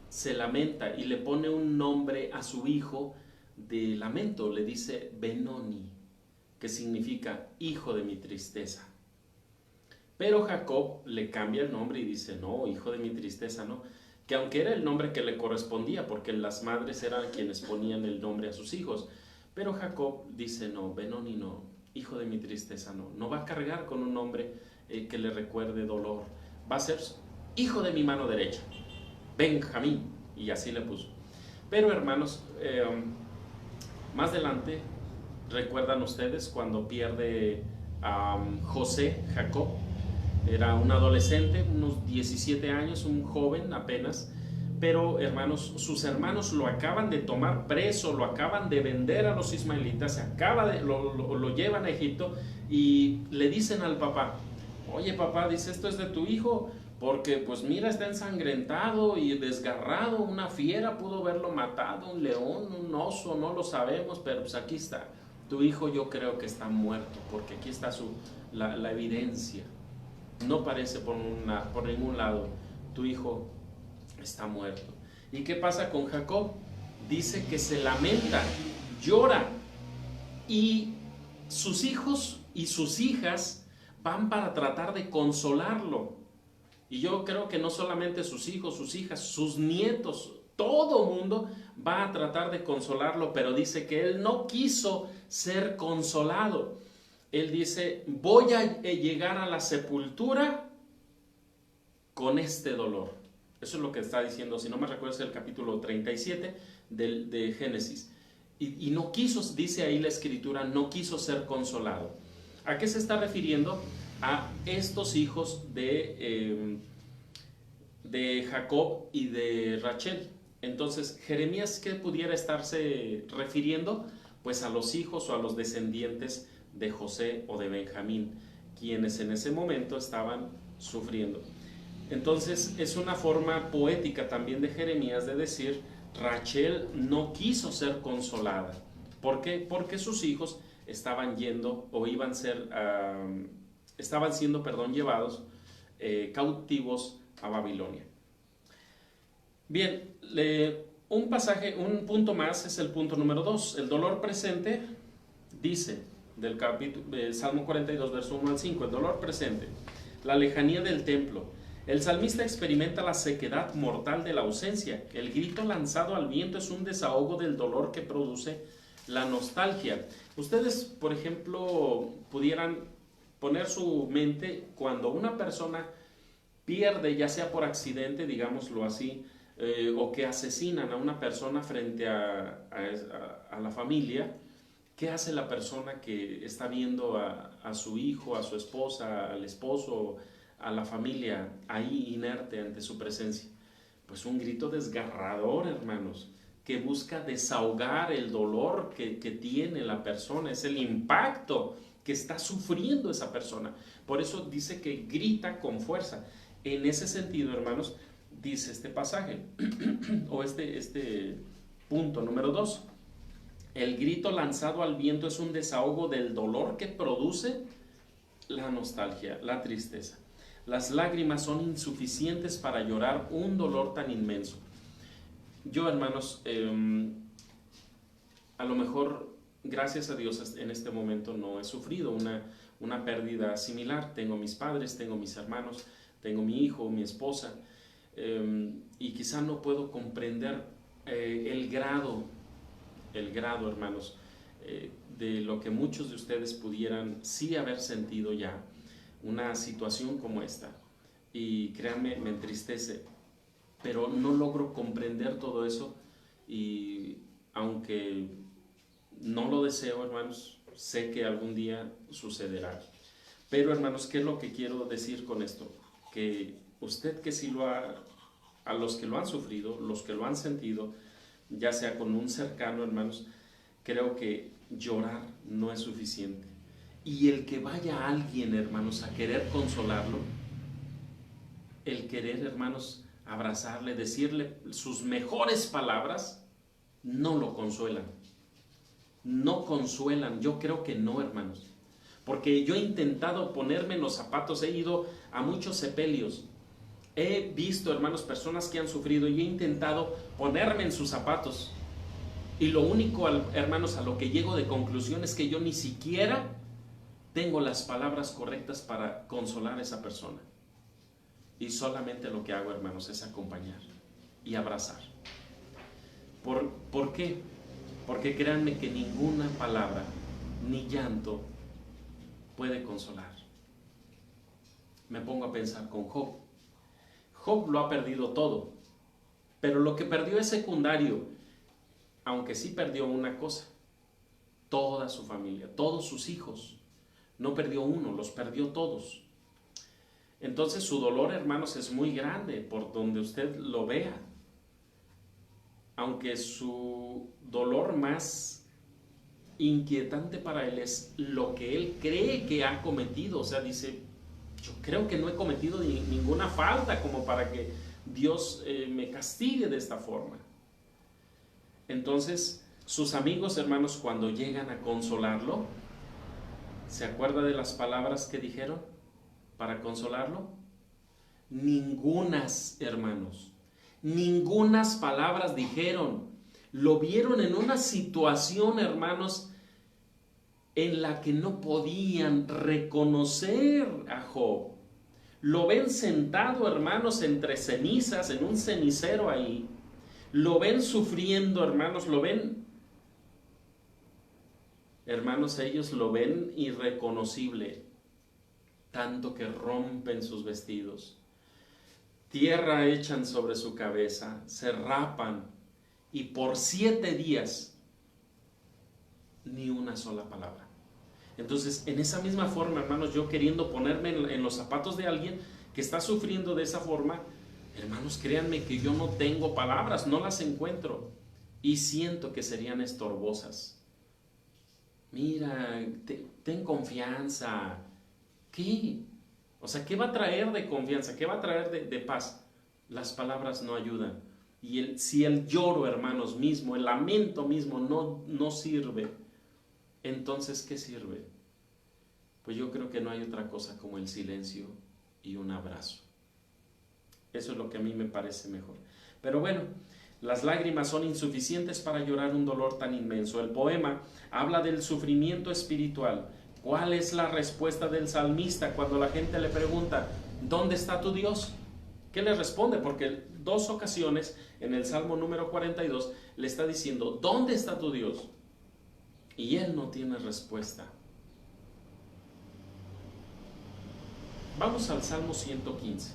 Speaker 1: se lamenta y le pone un nombre a su hijo de lamento, le dice Benoni, que significa hijo de mi tristeza. Pero Jacob le cambia el nombre y dice, no, hijo de mi tristeza, no, que aunque era el nombre que le correspondía, porque las madres eran quienes ponían el nombre a sus hijos, pero Jacob dice, no, Benoni no, hijo de mi tristeza, no, no va a cargar con un nombre que le recuerde dolor, va a ser hijo de mi mano derecha, Benjamín, y así le puso. Pero hermanos, más adelante, ¿recuerdan ustedes cuando pierde a José, Jacob? Era un adolescente, unos 17 años, un joven apenas, pero hermanos, sus hermanos lo acaban de tomar preso, lo acaban de vender a los ismaelitas, lo llevan a Egipto y le dicen al papá, oye papá, dice, esto es de tu hijo, porque pues mira, está ensangrentado y desgarrado, una fiera pudo haberlo matado, un león, un oso, no lo sabemos, pero pues aquí está, tu hijo yo creo que está muerto, porque aquí está la evidencia. No parece por ningún lado, tu hijo está muerto. ¿Y qué pasa con Jacob? Dice que se lamenta, llora, y sus hijos y sus hijas van para tratar de consolarlo. Y yo creo que no solamente sus hijos, sus hijas, sus nietos, todo mundo va a tratar de consolarlo, pero dice que él no quiso ser consolado. Él dice, voy a llegar a la sepultura con este dolor. Eso es lo que está diciendo, si no me recuerdo, es el capítulo 37 de Génesis. Y no quiso, dice ahí la escritura, no quiso ser consolado. ¿A qué se está refiriendo? A estos hijos de Jacob y de Rachel. Entonces, Jeremías, ¿qué pudiera estarse refiriendo? Pues a los hijos o a los descendientes de José o de Benjamín, quienes en ese momento estaban sufriendo. Entonces es una forma poética también de Jeremías de decir, Rachel no quiso ser consolada. ¿Por qué? Porque sus hijos estaban yendo o estaban siendo llevados cautivos a Babilonia. Bien, un punto más es el punto número 2. El dolor presente dice del capítulo de Salmo 42, verso 1 al 5, el dolor presente, la lejanía del templo. El salmista experimenta la sequedad mortal de la ausencia. El grito lanzado al viento es un desahogo del dolor que produce la nostalgia. Ustedes, por ejemplo, pudieran poner su mente cuando una persona pierde, ya sea por accidente, digámoslo así, o que asesinan a una persona frente a la familia. ¿Qué hace la persona que está viendo a su hijo, a su esposa, al esposo, a la familia ahí inerte ante su presencia? Pues un grito desgarrador, hermanos, que busca desahogar el dolor que tiene la persona, es el impacto que está sufriendo esa persona. Por eso dice que grita con fuerza. En ese sentido, hermanos, dice este pasaje, o este punto número 2. El grito lanzado al viento es un desahogo del dolor que produce la nostalgia, la tristeza. Las lágrimas son insuficientes para llorar un dolor tan inmenso. Yo, hermanos, a lo mejor, gracias a Dios, en este momento no he sufrido una pérdida similar. Tengo mis padres, tengo mis hermanos, tengo mi hijo, mi esposa, y quizá no puedo comprender el grado, hermanos, de lo que muchos de ustedes pudieran sí haber sentido ya una situación como esta. Y créanme, me entristece, pero no logro comprender todo eso, y aunque no lo deseo, hermanos, sé que algún día sucederá. Pero, hermanos, ¿qué es lo que quiero decir con esto? Que usted que sí a los que lo han sufrido, los que lo han sentido, ya sea con un cercano, hermanos, creo que llorar no es suficiente. Y el que vaya alguien, hermanos, a querer consolarlo, el querer, hermanos, abrazarle, decirle sus mejores palabras, no lo consuelan. No consuelan. Yo creo que no, hermanos. Porque yo he intentado ponerme en los zapatos, he ido a muchos sepelios. He visto, hermanos, personas que han sufrido y he intentado ponerme en sus zapatos. Y lo único, hermanos, a lo que llego de conclusión es que yo ni siquiera tengo las palabras correctas para consolar a esa persona. Y solamente lo que hago, hermanos, es acompañar y abrazar. ¿Por qué? Porque créanme que ninguna palabra ni llanto puede consolar. Me pongo a pensar con Job. Job lo ha perdido todo, pero lo que perdió es secundario, aunque sí perdió una cosa: toda su familia, todos sus hijos. No perdió uno, los perdió todos. Entonces su dolor, hermanos, es muy grande por donde usted lo vea. Aunque su dolor más inquietante para él es lo que él cree que ha cometido. O sea, dice: yo creo que no he cometido ninguna falta como para que Dios me castigue de esta forma. Entonces, sus amigos, hermanos, cuando llegan a consolarlo, ¿se acuerda de las palabras que dijeron para consolarlo? Ningunas, hermanos, ningunas palabras dijeron. Lo vieron en una situación, hermanos, en la que no podían reconocer a Job. Lo ven sentado, hermanos, entre cenizas, en un cenicero ahí. Lo ven sufriendo, hermanos, lo ven. Hermanos, ellos lo ven irreconocible, tanto que rompen sus vestidos. Tierra echan sobre su cabeza, se rapan, y por 7 días ni una sola palabra. Entonces, en esa misma forma, hermanos, yo queriendo ponerme en los zapatos de alguien que está sufriendo de esa forma, hermanos, créanme que yo no tengo palabras, no las encuentro, y siento que serían estorbosas. Mira, ten confianza. ¿Qué? O sea, ¿qué va a traer de confianza? ¿Qué va a traer de paz? Las palabras no ayudan. Y si el lloro, hermanos, mismo, el lamento mismo no sirve, entonces, ¿qué sirve? Pues yo creo que no hay otra cosa como el silencio y un abrazo. Eso es lo que a mí me parece mejor. Pero bueno, las lágrimas son insuficientes para llorar un dolor tan inmenso. El poema habla del sufrimiento espiritual. ¿Cuál es la respuesta del salmista cuando la gente le pregunta: ¿dónde está tu Dios? ¿Qué le responde? Porque 2 ocasiones en el Salmo número 42 le está diciendo: ¿dónde está tu Dios? Y él no tiene respuesta. Vamos al Salmo 115.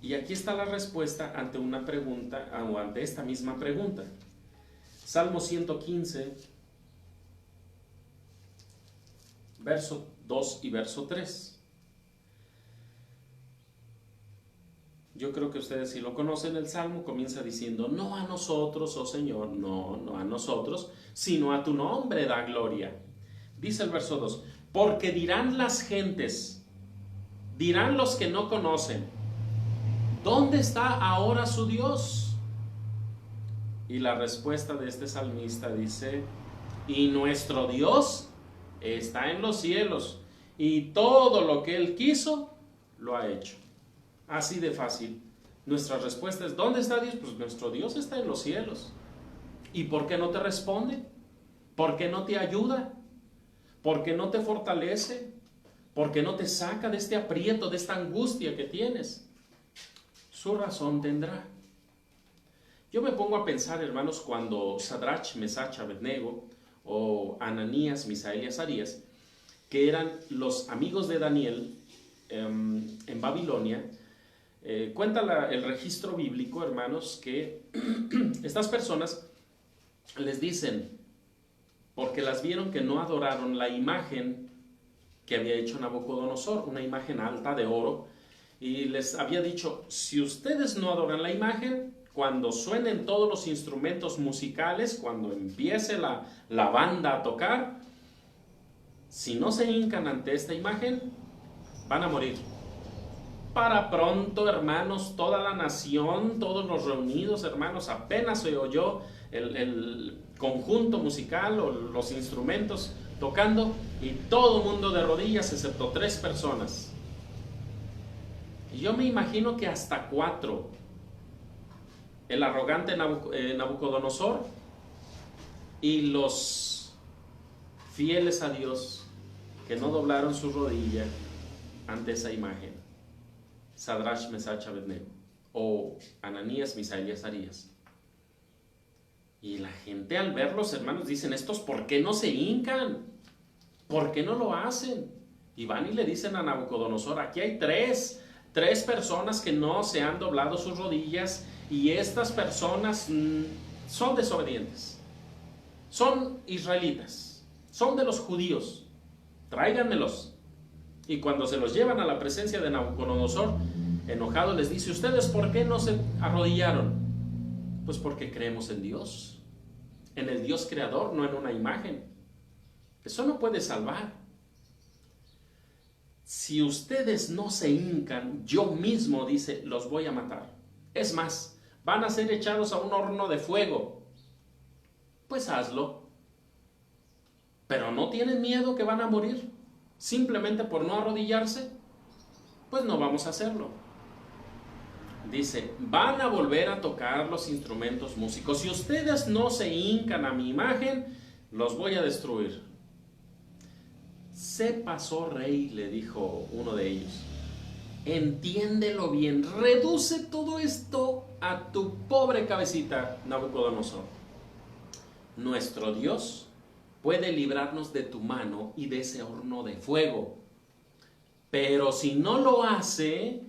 Speaker 1: Y aquí está la respuesta ante una pregunta, o ante esta misma pregunta. Salmo 115, verso 2 y verso 3. Yo creo que ustedes, si lo conocen, el Salmo comienza diciendo: no a nosotros, oh Señor, no a nosotros, sino a tu nombre da gloria. Dice el verso 2: porque dirán las gentes, dirán los que no conocen, ¿dónde está ahora su Dios? Y la respuesta de este salmista dice: y nuestro Dios está en los cielos, y todo lo que Él quiso, lo ha hecho. Así de fácil. Nuestra respuesta es: ¿dónde está Dios? Pues nuestro Dios está en los cielos. ¿Y por qué no te responde? ¿Por qué no te ayuda? ¿Por qué no te fortalece? ¿Por qué no te saca de este aprieto, de esta angustia que tienes? Su razón tendrá. Yo me pongo a pensar, hermanos, cuando Sadrach, Mesach, Abednego, o Ananías, Misael y Azarías, que eran los amigos de Daniel en Babilonia, cuenta el registro bíblico, hermanos, que estas personas les dicen, porque las vieron que no adoraron la imagen que había hecho Nabucodonosor, una imagen alta de oro, y les había dicho: si ustedes no adoran la imagen, cuando suenen todos los instrumentos musicales, cuando empiece la banda a tocar, si no se hincan ante esta imagen, van a morir. Para pronto, hermanos, toda la nación, todos los reunidos, hermanos, apenas se oyó el conjunto musical o los instrumentos tocando y todo el mundo de rodillas excepto 3 personas. Y yo me imagino que hasta 4. El arrogante Nabucodonosor y los fieles a Dios que no doblaron su rodilla ante esa imagen. Sadrach, Mesach, Abednego, o Ananías, Misael y Azarías. Y la gente al verlos, hermanos, dicen, estos ¿por qué no se hincan? ¿Por qué no lo hacen? Y van y le dicen a Nabucodonosor, aquí hay tres personas que no se han doblado sus rodillas y estas personas son desobedientes, son israelitas, son de los judíos, tráiganmelos. Y cuando se los llevan a la presencia de Nabucodonosor, enojado les dice, ¿ustedes por qué no se arrodillaron? Pues porque creemos en Dios, en el Dios creador, no en una imagen. Eso no puede salvar. Si ustedes no se hincan, yo mismo, dice, los voy a matar. Es más, van a ser echados a un horno de fuego. Pues hazlo. Pero no tienen miedo que van a morir simplemente por no arrodillarse. Pues no vamos a hacerlo. Dice, van a volver a tocar los instrumentos músicos. Si ustedes no se hincan a mi imagen, los voy a destruir. Sepas, oh rey, le dijo uno de ellos, entiéndelo bien, reduce todo esto a tu pobre cabecita, Nabucodonosor. Nuestro Dios puede librarnos de tu mano y de ese horno de fuego. Pero si no lo hace,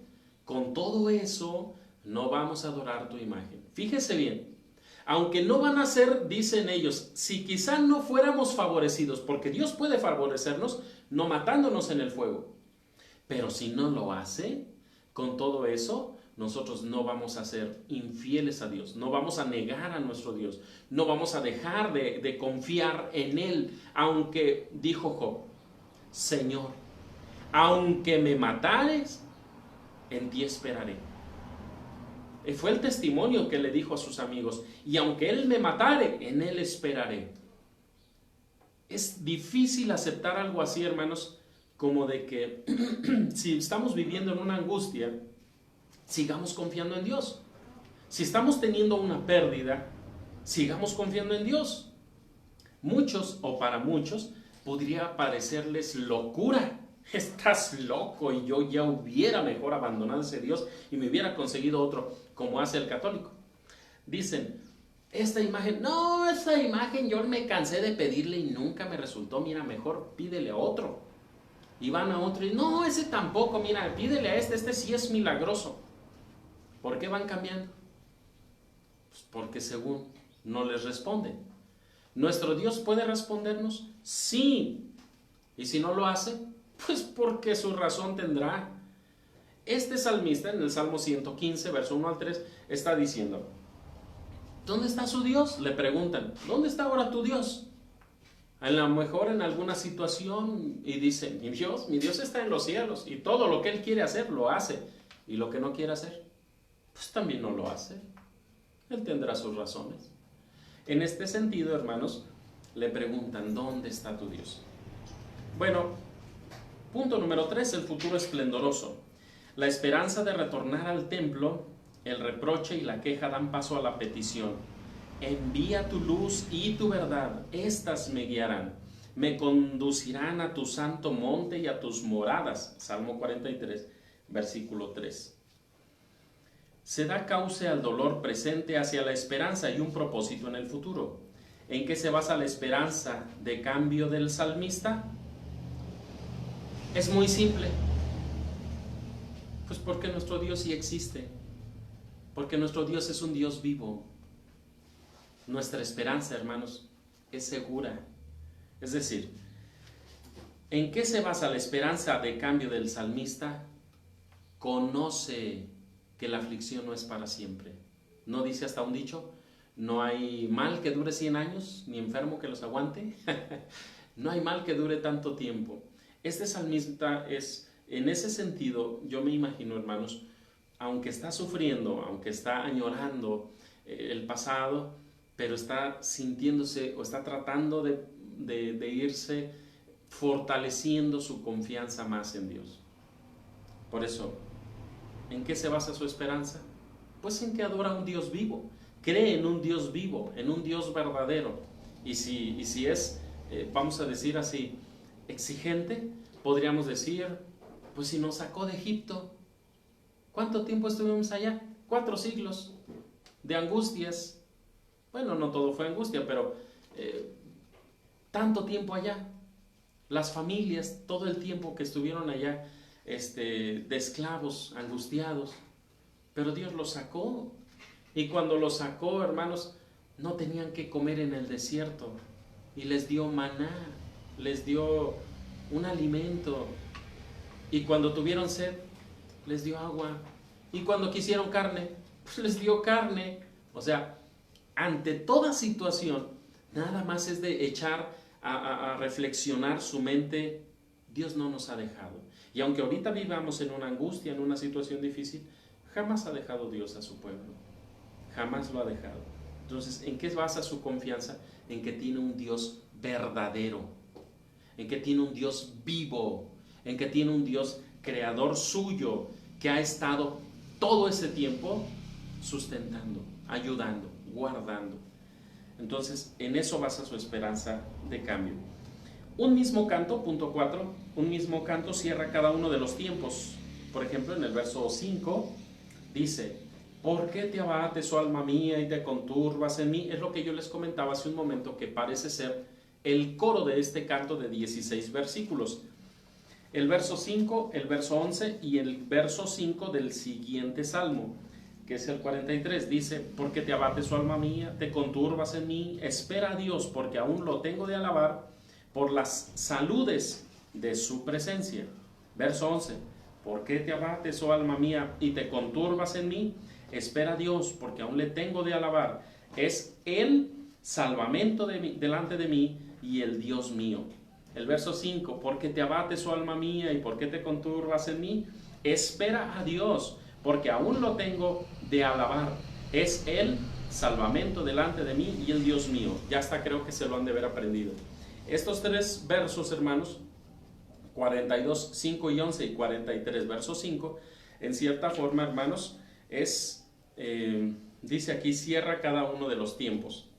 Speaker 1: con todo eso, no vamos a adorar tu imagen. Fíjese bien, aunque no van a ser, dicen ellos, si quizá no fuéramos favorecidos, porque Dios puede favorecernos, no matándonos en el fuego. Pero si no lo hace, con todo eso, nosotros no vamos a ser infieles a Dios, no vamos a negar a nuestro Dios, no vamos a dejar de confiar en Él, aunque, dijo Job, Señor, aunque me matares, en ti esperaré. Fue el testimonio que le dijo a sus amigos, y aunque Él me matare, en Él esperaré. Es difícil aceptar algo así, hermanos, como de que si estamos viviendo en una angustia, sigamos confiando en Dios. Si estamos teniendo una pérdida, sigamos confiando en Dios. Muchos, o para muchos, podría parecerles locura. Estás loco y yo ya hubiera mejor abandonado a ese Dios y me hubiera conseguido otro, como hace el católico. Dicen, esta imagen yo me cansé de pedirle y nunca me resultó, mira, mejor pídele a otro. Y van a otro y no, ese tampoco, mira, pídele a este sí es milagroso. ¿Por qué van cambiando? Pues porque según no les responden. ¿Nuestro Dios puede respondernos? Sí. ¿Y si no lo hace? Pues porque su razón tendrá. Este salmista en el Salmo 115, verso 1 al 3, está diciendo, ¿dónde está su Dios? Le preguntan, ¿dónde está ahora tu Dios? A lo mejor en alguna situación y dice, mi Dios está en los cielos y todo lo que Él quiere hacer lo hace y lo que no quiere hacer, pues también no lo hace. Él tendrá sus razones. En este sentido, hermanos, le preguntan, ¿dónde está tu Dios? Bueno, punto número 3, el futuro esplendoroso. La esperanza de retornar al templo, el reproche y la queja dan paso a la petición. Envía tu luz y tu verdad, estas me guiarán, me conducirán a tu santo monte y a tus moradas. Salmo 43, versículo 3. Se da cauce al dolor presente hacia la esperanza y un propósito en el futuro. ¿En qué se basa la esperanza de cambio del salmista? Es muy simple. Pues porque nuestro Dios sí existe, porque nuestro Dios es un Dios vivo. Nuestra esperanza, hermanos, es segura. Es decir, ¿en qué se basa la esperanza de cambio del salmista? Conoce que la aflicción no es para siempre. ¿No dice hasta un dicho? No hay mal que dure 100 años, ni enfermo que los aguante. No hay mal que dure tanto tiempo. Este salmista es, en ese sentido, yo me imagino, hermanos, aunque está sufriendo, aunque está añorando el pasado, pero está sintiéndose o está tratando de irse fortaleciendo su confianza más en Dios. Por eso, ¿en qué se basa su esperanza? Pues en que adora a un Dios vivo, cree en un Dios vivo, en un Dios verdadero. Y si es, vamos a decir así, exigente, podríamos decir, pues si nos sacó de Egipto, ¿cuánto tiempo estuvimos allá? 4 siglos de angustias. Bueno, no todo fue angustia, pero tanto tiempo allá. Las familias, todo el tiempo que estuvieron allá, de esclavos, angustiados. Pero Dios los sacó. Y cuando los sacó, hermanos, no tenían que comer en el desierto. Y les dio maná, les dio un alimento. Y cuando tuvieron sed, les dio agua. Y cuando quisieron carne, pues les dio carne. O sea, ante toda situación, nada más es de echar a reflexionar su mente. Dios no nos ha dejado. Y aunque ahorita vivamos en una angustia, en una situación difícil, jamás ha dejado Dios a su pueblo. Jamás lo ha dejado. Entonces, ¿en qué basa su confianza? En que tiene un Dios verdadero, en que tiene un Dios vivo, en que tiene un Dios creador suyo, que ha estado todo ese tiempo sustentando, ayudando, guardando. Entonces, en eso basa su esperanza de cambio. Un mismo canto, punto 4, un mismo canto cierra cada uno de los tiempos. Por ejemplo, en el verso 5 dice: ¿por qué te abates, oh alma mía, y te conturbas en mí? Es lo que yo les comentaba hace un momento, que parece ser el coro de este canto de 16 versículos. El verso 5, el verso 11 y el verso 5 del siguiente salmo, que es el 43, dice: ¿por qué te abates, oh alma mía, te conturbas en mí? Espera a Dios, porque aún lo tengo de alabar por las saludes de su presencia. Verso 11, ¿por qué te abates, oh alma mía, y te conturbas en mí? Espera a Dios, porque aún le tengo de alabar. Es el salvamento delante de mí y el Dios mío. El verso 5, ¿por qué te abates, oh alma mía, y por qué te conturbas en mí? Espera a Dios, porque aún lo tengo de alabar. Es el salvamento delante de mí y el Dios mío. Ya hasta creo que se lo han de haber aprendido. Estos 3 versos, hermanos, 42, 5 y 11 y 43, verso 5, en cierta forma, hermanos, dice aquí, cierra cada uno de los tiempos.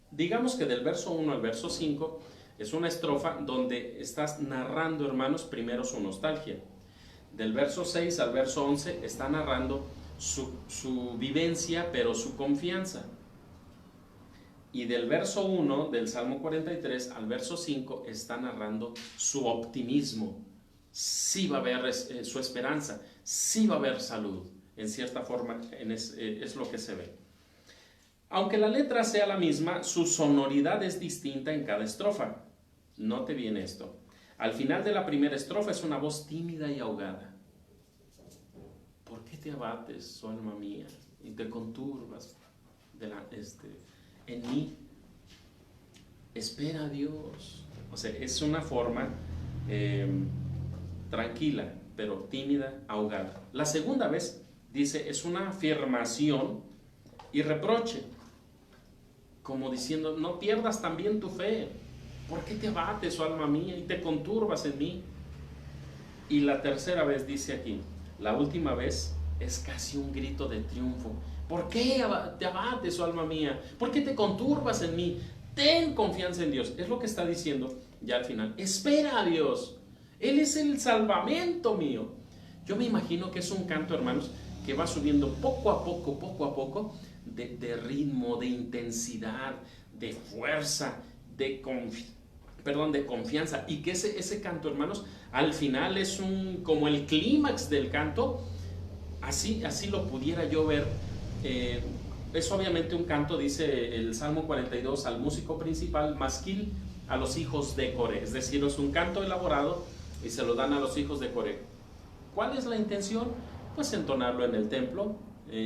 Speaker 1: Digamos que del verso 1 al verso 5 es una estrofa donde estás narrando, hermanos, primero su nostalgia. Del verso 6 al verso 11 está narrando su vivencia, pero su confianza. Y del verso 1 del Salmo 43 al verso 5 está narrando su optimismo. Sí va a haber su esperanza, sí va a haber salud. En cierta forma es lo que se ve. Aunque la letra sea la misma, su sonoridad es distinta en cada estrofa. Note bien esto. Al final de la primera estrofa es una voz tímida y ahogada. ¿Por qué te abates, oh alma mía, y te conturbas en mí? Espera a Dios. O sea, es una forma tranquila, pero tímida, ahogada. La segunda vez dice, es una afirmación y reproche, como diciendo, no pierdas también tu fe. ¿Por qué te abates, oh alma mía, y te conturbas en mí? Y la tercera vez dice aquí, la última vez es casi un grito de triunfo. ¿Por qué te abates, oh alma mía? ¿Por qué te conturbas en mí? Ten confianza en Dios. Es lo que está diciendo ya al final. Espera a Dios. Él es el salvamento mío. Yo me imagino que es un canto, hermanos, que va subiendo poco a poco, de ritmo, de intensidad, de fuerza, de confianza. Y que ese canto, hermanos, al final es como el clímax del canto. Así lo pudiera yo ver. Es obviamente un canto, dice el Salmo 42, al músico principal, masquil, a los hijos de Coré. Es decir, es un canto elaborado y se lo dan a los hijos de Coré. ¿Cuál es la intención? Pues entonarlo en el templo,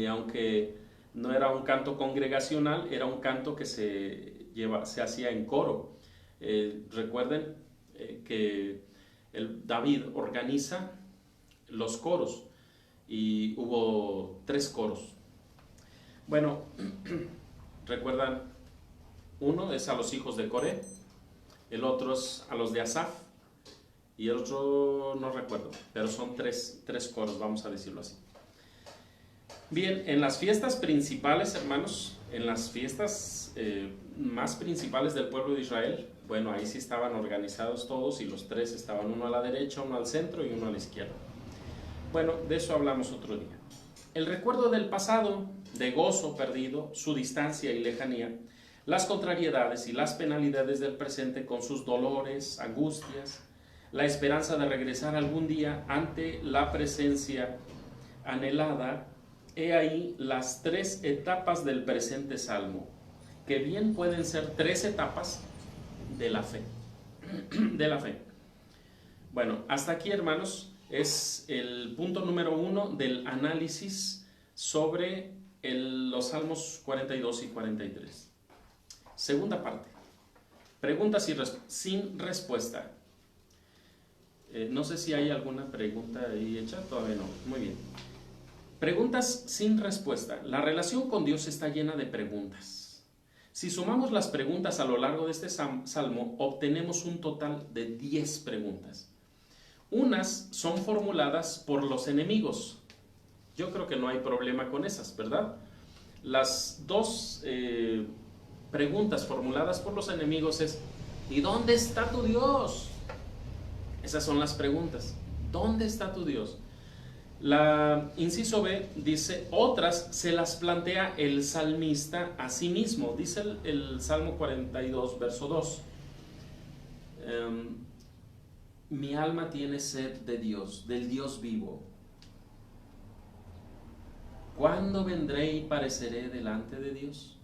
Speaker 1: aunque no era un canto congregacional, era un canto que se hacía en coro. Recuerden que David organiza los coros y hubo 3 coros. Bueno, recuerdan, uno es a los hijos de Coré, el otro es a los de Asaf y el otro no recuerdo, pero son tres coros, vamos a decirlo así. Bien, en las fiestas principales, hermanos, en las fiestas más principales del pueblo de Israel, bueno, ahí sí estaban organizados todos y los 3 estaban, uno a la derecha, uno al centro y uno a la izquierda. Bueno, de eso hablamos otro día. El recuerdo del pasado, de gozo perdido, su distancia y lejanía, las contrariedades y las penalidades del presente con sus dolores, angustias, la esperanza de regresar algún día ante la presencia anhelada. He ahí las 3 etapas del presente salmo, que bien pueden ser 3 etapas de la fe. De la fe. Bueno, hasta aquí, hermanos, es el punto número 1 del análisis sobre los salmos 42 y 43. Segunda parte. Preguntas sin respuesta. No sé si hay alguna pregunta ahí hecha, todavía no. Muy bien. Preguntas sin respuesta. La relación con Dios está llena de preguntas. Si sumamos las preguntas a lo largo de este salmo, obtenemos un total de 10 preguntas. Unas son formuladas por los enemigos. Yo creo que no hay problema con esas, ¿verdad? Las 2 preguntas formuladas por los enemigos es: ¿y dónde está tu Dios? Esas son las preguntas. ¿Dónde está tu Dios? La inciso B dice: otras se las plantea el salmista a sí mismo. Dice el Salmo 42, verso 2. Mi alma tiene sed de Dios, del Dios vivo. ¿Cuándo vendré y pareceré delante de Dios?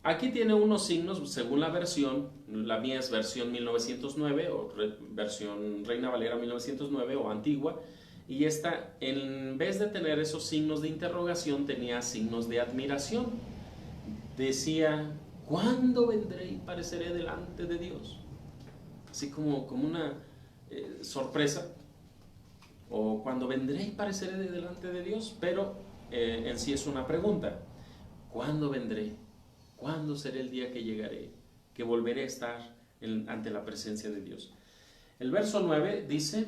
Speaker 1: Aquí tiene unos signos según la versión. La mía es versión 1909 o versión Reina Valera 1909 o antigua. Y esta, en vez de tener esos signos de interrogación, tenía signos de admiración. Decía: ¿cuándo vendré y pareceré delante de Dios? Así como una sorpresa. O cuando vendré y pareceré delante de Dios. Pero en sí es una pregunta. ¿Cuándo vendré? ¿Cuándo será el día que llegaré? Que volveré a estar ante la presencia de Dios. El verso 9 dice,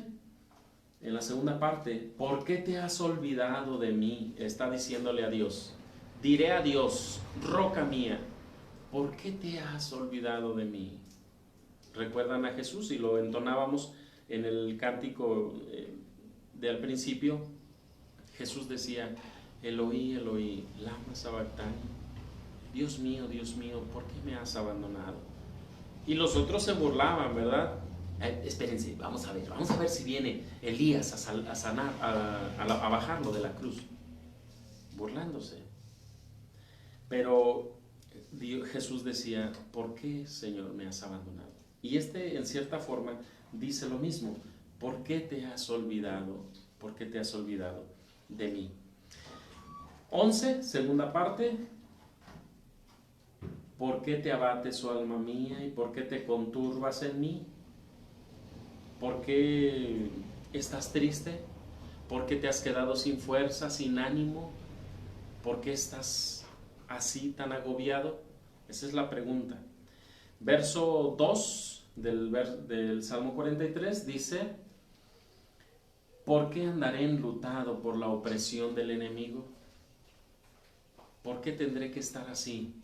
Speaker 1: en la segunda parte: ¿por qué te has olvidado de mí? Está diciéndole a Dios. Diré a Dios: roca mía, ¿por qué te has olvidado de mí? ¿Recuerdan a Jesús? Y lo entonábamos en el cántico del principio. Jesús decía: Eloí, Eloí, lama sabactani. Dios mío, ¿por qué me has abandonado? Y los otros se burlaban, ¿verdad? Espérense, vamos a ver si viene Elías a bajarlo de la cruz, burlándose. Pero Jesús decía: ¿por qué, Señor, me has abandonado? Y en cierta forma dice lo mismo: ¿por qué te has olvidado? ¿Por qué te has olvidado de mí? 11, segunda parte: ¿por qué te abates, oh alma mía, y por qué te conturbas en mí? ¿Por qué estás triste? ¿Por qué te has quedado sin fuerza, sin ánimo? ¿Por qué estás así tan agobiado? Esa es la pregunta. Verso 2 del Salmo 43 dice: ¿por qué andaré enlutado por la opresión del enemigo? ¿Por qué tendré que estar así,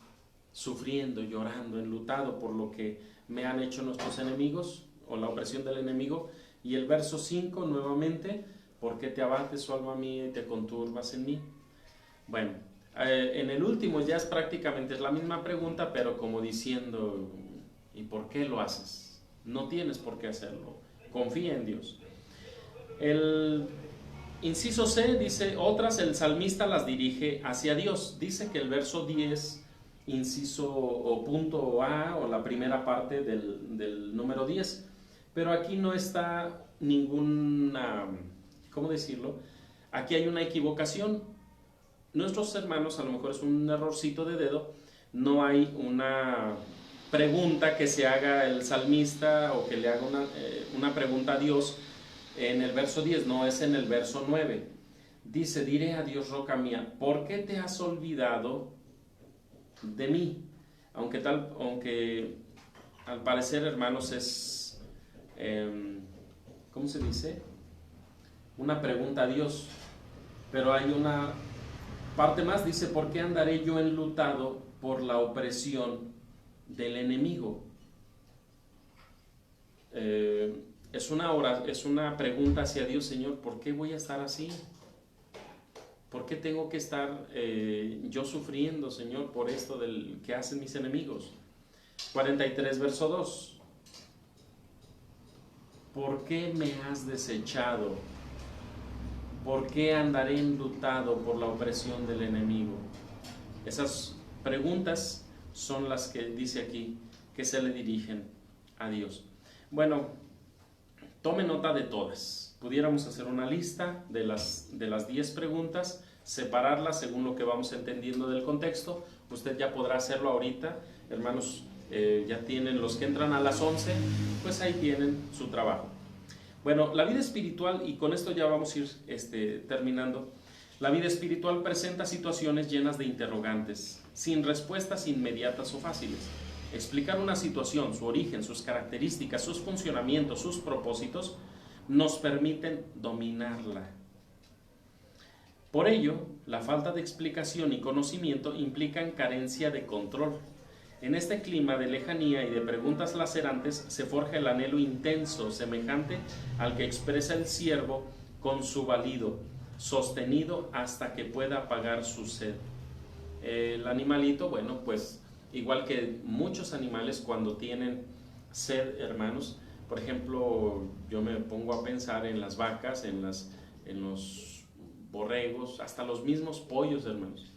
Speaker 1: sufriendo, llorando, enlutado por lo que me han hecho nuestros enemigos o la opresión del enemigo? Y el verso 5 nuevamente: ¿por qué te abates, oh alma mía, y te conturbas en mí? Bueno, en el último ya es prácticamente la misma pregunta, pero como diciendo: ¿y por qué lo haces? No tienes por qué hacerlo, confía en Dios. El inciso C dice: otras el salmista las dirige hacia Dios. Dice que el verso 10, inciso o punto A, o la primera parte del número 10, pero aquí no está ninguna, ¿cómo decirlo? Aquí hay una equivocación. Nuestros hermanos, a lo mejor es un errorcito de dedo, no hay una pregunta que se haga el salmista o que le haga una pregunta a Dios en el verso 10, no es en el verso 9. Dice, diré a Dios, roca mía, ¿por qué te has olvidado de mí? Aunque al parecer, hermanos, es, ¿cómo se dice? Una pregunta a Dios. Pero hay una parte más, dice, ¿por qué andaré yo enlutado por la opresión del enemigo? Es una pregunta hacia Dios, Señor, ¿por qué voy a estar así? ¿Por qué tengo que estar yo sufriendo, Señor, por esto que hacen mis enemigos? 43, verso 2. ¿Por qué me has desechado? ¿Por qué andaré enlutado por la opresión del enemigo? Esas preguntas son las que dice aquí que se le dirigen a Dios. Bueno, tome nota de todas. Pudiéramos hacer una lista de las 10 preguntas, separarlas según lo que vamos entendiendo del contexto. Usted ya podrá hacerlo ahorita, hermanos. Ya tienen los que entran a las 11, pues ahí tienen su trabajo. Bueno, la vida espiritual, y con esto ya vamos a ir terminando. La vida espiritual presenta situaciones llenas de interrogantes, sin respuestas inmediatas o fáciles. Explicar una situación, su origen, sus características, sus funcionamientos, sus propósitos, nos permiten dominarla. Por ello, la falta de explicación y conocimiento implican carencia de control. En este clima de lejanía y de preguntas lacerantes se forja el anhelo intenso, semejante al que expresa el ciervo con su balido, sostenido hasta que pueda apagar su sed. El animalito, bueno, pues igual que muchos animales cuando tienen sed, hermanos, por ejemplo, yo me pongo a pensar en las vacas, en los borregos, hasta los mismos pollos, hermanos.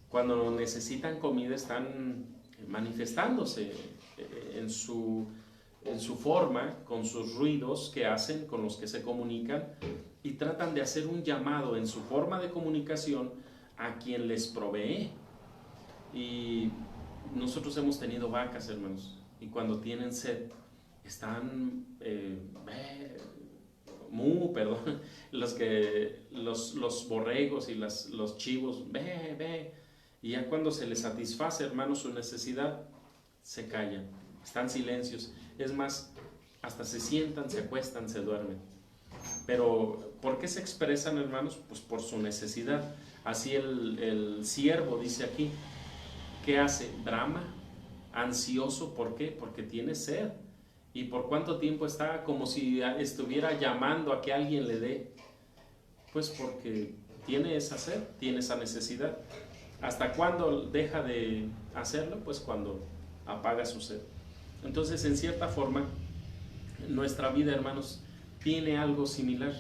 Speaker 1: Cuando necesitan comida están manifestándose en su forma, con sus ruidos que hacen, con los que se comunican, y tratan de hacer un llamado en su forma de comunicación a quien les provee. Y nosotros hemos tenido vacas, hermanos, y cuando tienen sed están los borregos y los chivos y ya cuando se les satisface, hermanos, su necesidad, se callan, están silencios. Es más, hasta se sientan, se acuestan, se duermen. Pero, ¿por qué se expresan, hermanos? Pues por su necesidad. Así el ciervo dice aquí, ¿qué hace? Brama, ansioso, ¿por qué? Porque tiene sed. ¿Y por cuánto tiempo está? Como si estuviera llamando a que alguien le dé. Pues porque tiene esa sed, tiene esa necesidad. ¿Hasta cuándo deja de hacerlo? Pues cuando apaga su sed. Entonces, en cierta forma, nuestra vida, hermanos, tiene algo similar.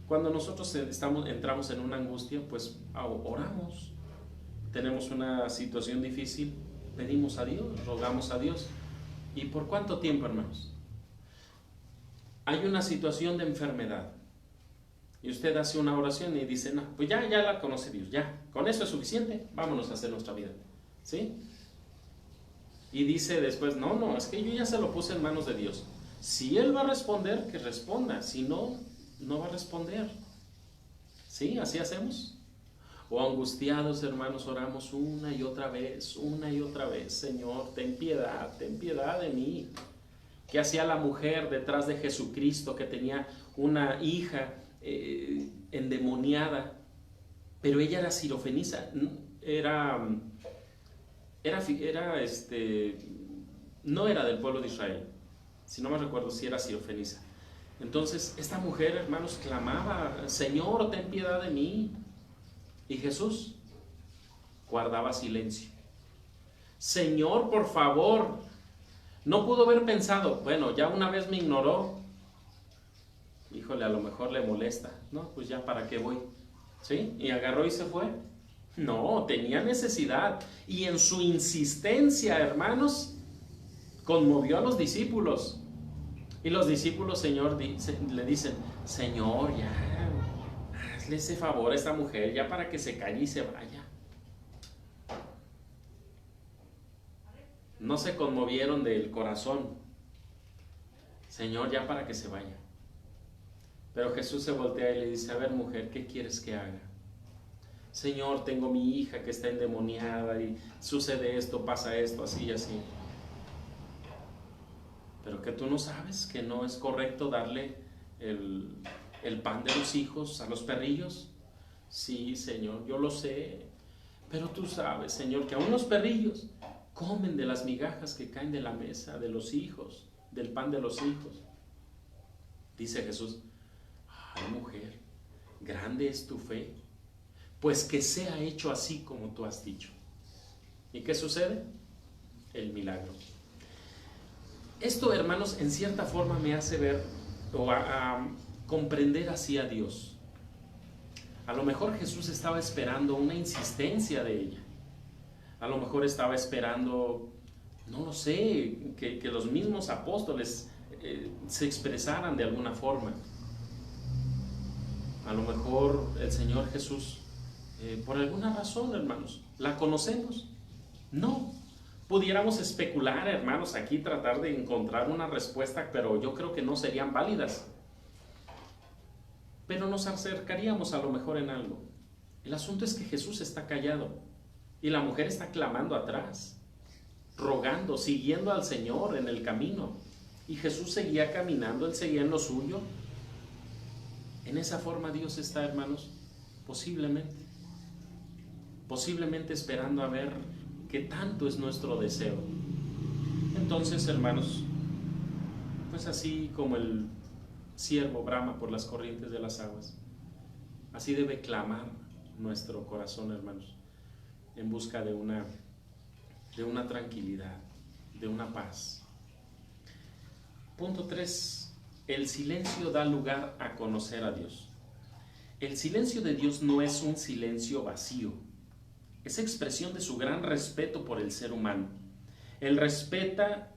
Speaker 1: Cuando nosotros entramos en una angustia, pues oramos. Tenemos una situación difícil, pedimos a Dios, rogamos a Dios. ¿Y por cuánto tiempo, hermanos? Hay una situación de enfermedad y usted hace una oración y dice, no, pues ya la conoce Dios, ya, con eso es suficiente, vámonos a hacer nuestra vida, ¿sí? Y dice después, no, es que yo ya se lo puse en manos de Dios. Si Él va a responder, que responda, si no, no va a responder, ¿sí? Así hacemos. O angustiados, hermanos, oramos una y otra vez, Señor, ten piedad de mí. ¿Qué hacía la mujer detrás de Jesucristo que tenía una hija endemoniada? Pero ella era sirofenisa, no era del pueblo de Israel, si no me recuerdo si era sirofenisa. Entonces esta mujer, hermanos, clamaba, Señor, ten piedad de mí. Y Jesús guardaba silencio. Señor, por favor. No pudo haber pensado, bueno, ya una vez me ignoró, híjole, a lo mejor le molesta, ¿no? Pues ya, ¿para qué voy? ¿Sí? Y agarró y se fue. No, tenía necesidad. Y en su insistencia, hermanos, conmovió a los discípulos. Y los discípulos, Señor, le dicen, Señor, ya, hazle ese favor a esta mujer, ya para que se calle y se vaya. no se conmovieron del corazón. Señor, ya para que se vaya. Pero Jesús se voltea y le dice, a ver, mujer, ¿qué quieres que haga? Señor, tengo mi hija que está endemoniada y sucede esto, pasa esto, así y así. Pero que tú no sabes que no es correcto darle el pan de los hijos a los perrillos. Sí, Señor, yo lo sé. Pero tú sabes, Señor, que aún los perrillos comen de las migajas que caen de la mesa de los hijos, del pan de los hijos. Dice Jesús, ay, mujer, grande es tu fe, pues que sea hecho así como tú has dicho. ¿Y qué sucede? El milagro. Esto, hermanos, en cierta forma me hace ver o a comprender así a Dios. A lo mejor Jesús estaba esperando una insistencia de ella. A lo mejor estaba esperando, no lo sé, que los mismos apóstoles se expresaran de alguna forma. A lo mejor el Señor Jesús, por alguna razón, hermanos, ¿la conocemos? No. Pudiéramos especular, hermanos, aquí tratar de encontrar una respuesta, pero yo creo que no serían válidas. Pero nos acercaríamos a lo mejor en algo. El asunto es que Jesús está callado y la mujer está clamando atrás, rogando, siguiendo al Señor en el camino. Y Jesús seguía caminando, Él seguía en lo suyo. En esa forma Dios está, hermanos, posiblemente esperando a ver qué tanto es nuestro deseo. Entonces, hermanos, pues así como el siervo brama por las corrientes de las aguas, así debe clamar nuestro corazón, hermanos, en busca de una tranquilidad, de una paz. Punto 3. El silencio da lugar a conocer a Dios. El silencio de Dios no es un silencio vacío, es expresión de su gran respeto por el ser humano. Él respeta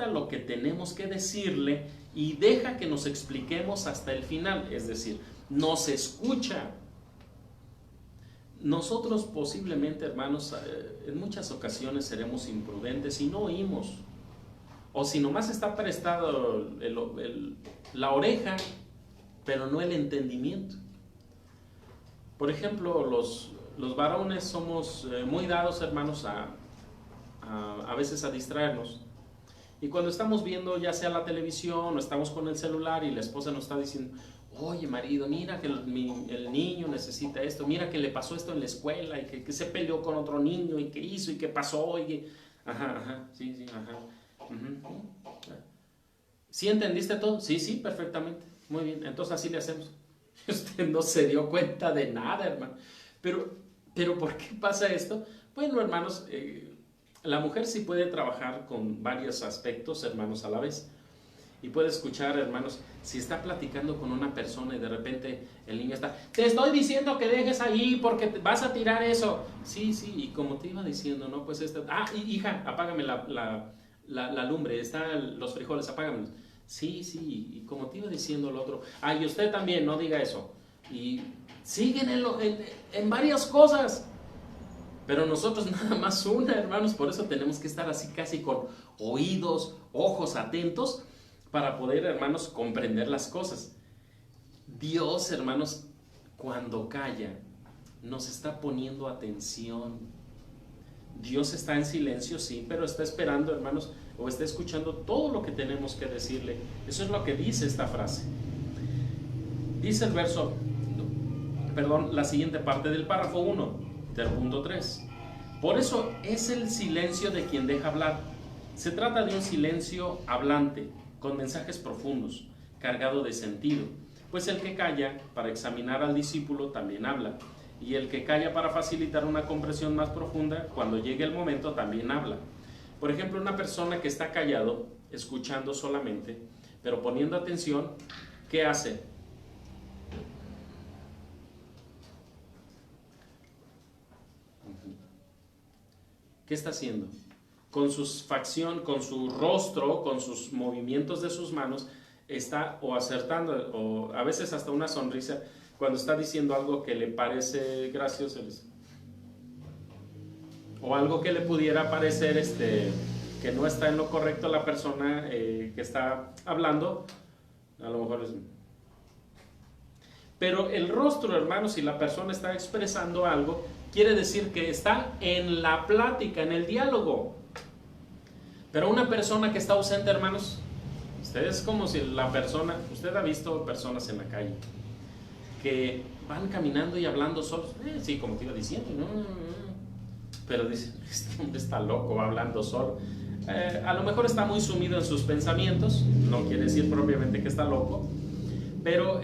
Speaker 1: lo que tenemos que decirle y deja que nos expliquemos hasta el final, es decir, nos escucha. Nosotros posiblemente, hermanos, en muchas ocasiones seremos imprudentes y no oímos. O si nomás está prestado la oreja, pero no el entendimiento. Por ejemplo, los varones somos muy dados, hermanos, a veces a distraernos. Y cuando estamos viendo ya sea la televisión o estamos con el celular y la esposa nos está diciendo, oye marido, mira que el niño necesita esto, mira que le pasó esto en la escuela y que se peleó con otro niño y que hizo y que pasó y que... sí, ajá. ¿Sí entendiste todo? Sí, perfectamente. Muy bien, entonces así le hacemos. Usted no se dio cuenta de nada, hermano. Pero ¿por qué pasa esto? Bueno, hermanos, la mujer sí puede trabajar con varios aspectos, hermanos, a la vez. Y puede escuchar, hermanos, si está platicando con una persona y de repente el niño está, te estoy diciendo que dejes ahí porque vas a tirar eso. Sí, y como te iba diciendo, ¿no? Pues hija, apágame la lumbre, están los frijoles, apágamelos. Sí, y como te iba diciendo el otro, y usted también, no diga eso. Y siguen en varias cosas. Pero nosotros nada más una, hermanos, por eso tenemos que estar así casi con oídos, ojos atentos para poder, hermanos, comprender las cosas. Dios, hermanos, cuando calla, nos está poniendo atención. Dios está en silencio, sí, pero está esperando, hermanos, o está escuchando todo lo que tenemos que decirle. Eso es lo que dice esta frase. Dice la siguiente parte del párrafo 1, del punto 3. Por eso es el silencio de quien deja hablar. Se trata de un silencio hablante, con mensajes profundos, cargado de sentido, pues el que calla para examinar al discípulo también habla, y el que calla para facilitar una comprensión más profunda, cuando llegue el momento también habla. Por ejemplo, una persona que está callado, escuchando solamente, pero poniendo atención, ¿qué hace? ¿Qué está haciendo? Con sus facciones, con su rostro, con sus movimientos de sus manos, está o acertando, o a veces hasta una sonrisa, cuando está diciendo algo que le parece gracioso. o algo que le pudiera parecer que no está en lo correcto la persona que está hablando, a lo mejor es... Pero el rostro, hermanos, si la persona está expresando algo, quiere decir que está en la plática, en el diálogo. Pero una persona que está ausente, hermanos, es como si la persona, usted ha visto personas en la calle que van caminando y hablando solos, sí, como te iba diciendo, no, pero dicen, este hombre está loco, va hablando solo. A lo mejor está muy sumido en sus pensamientos, no quiere decir propiamente que está loco, pero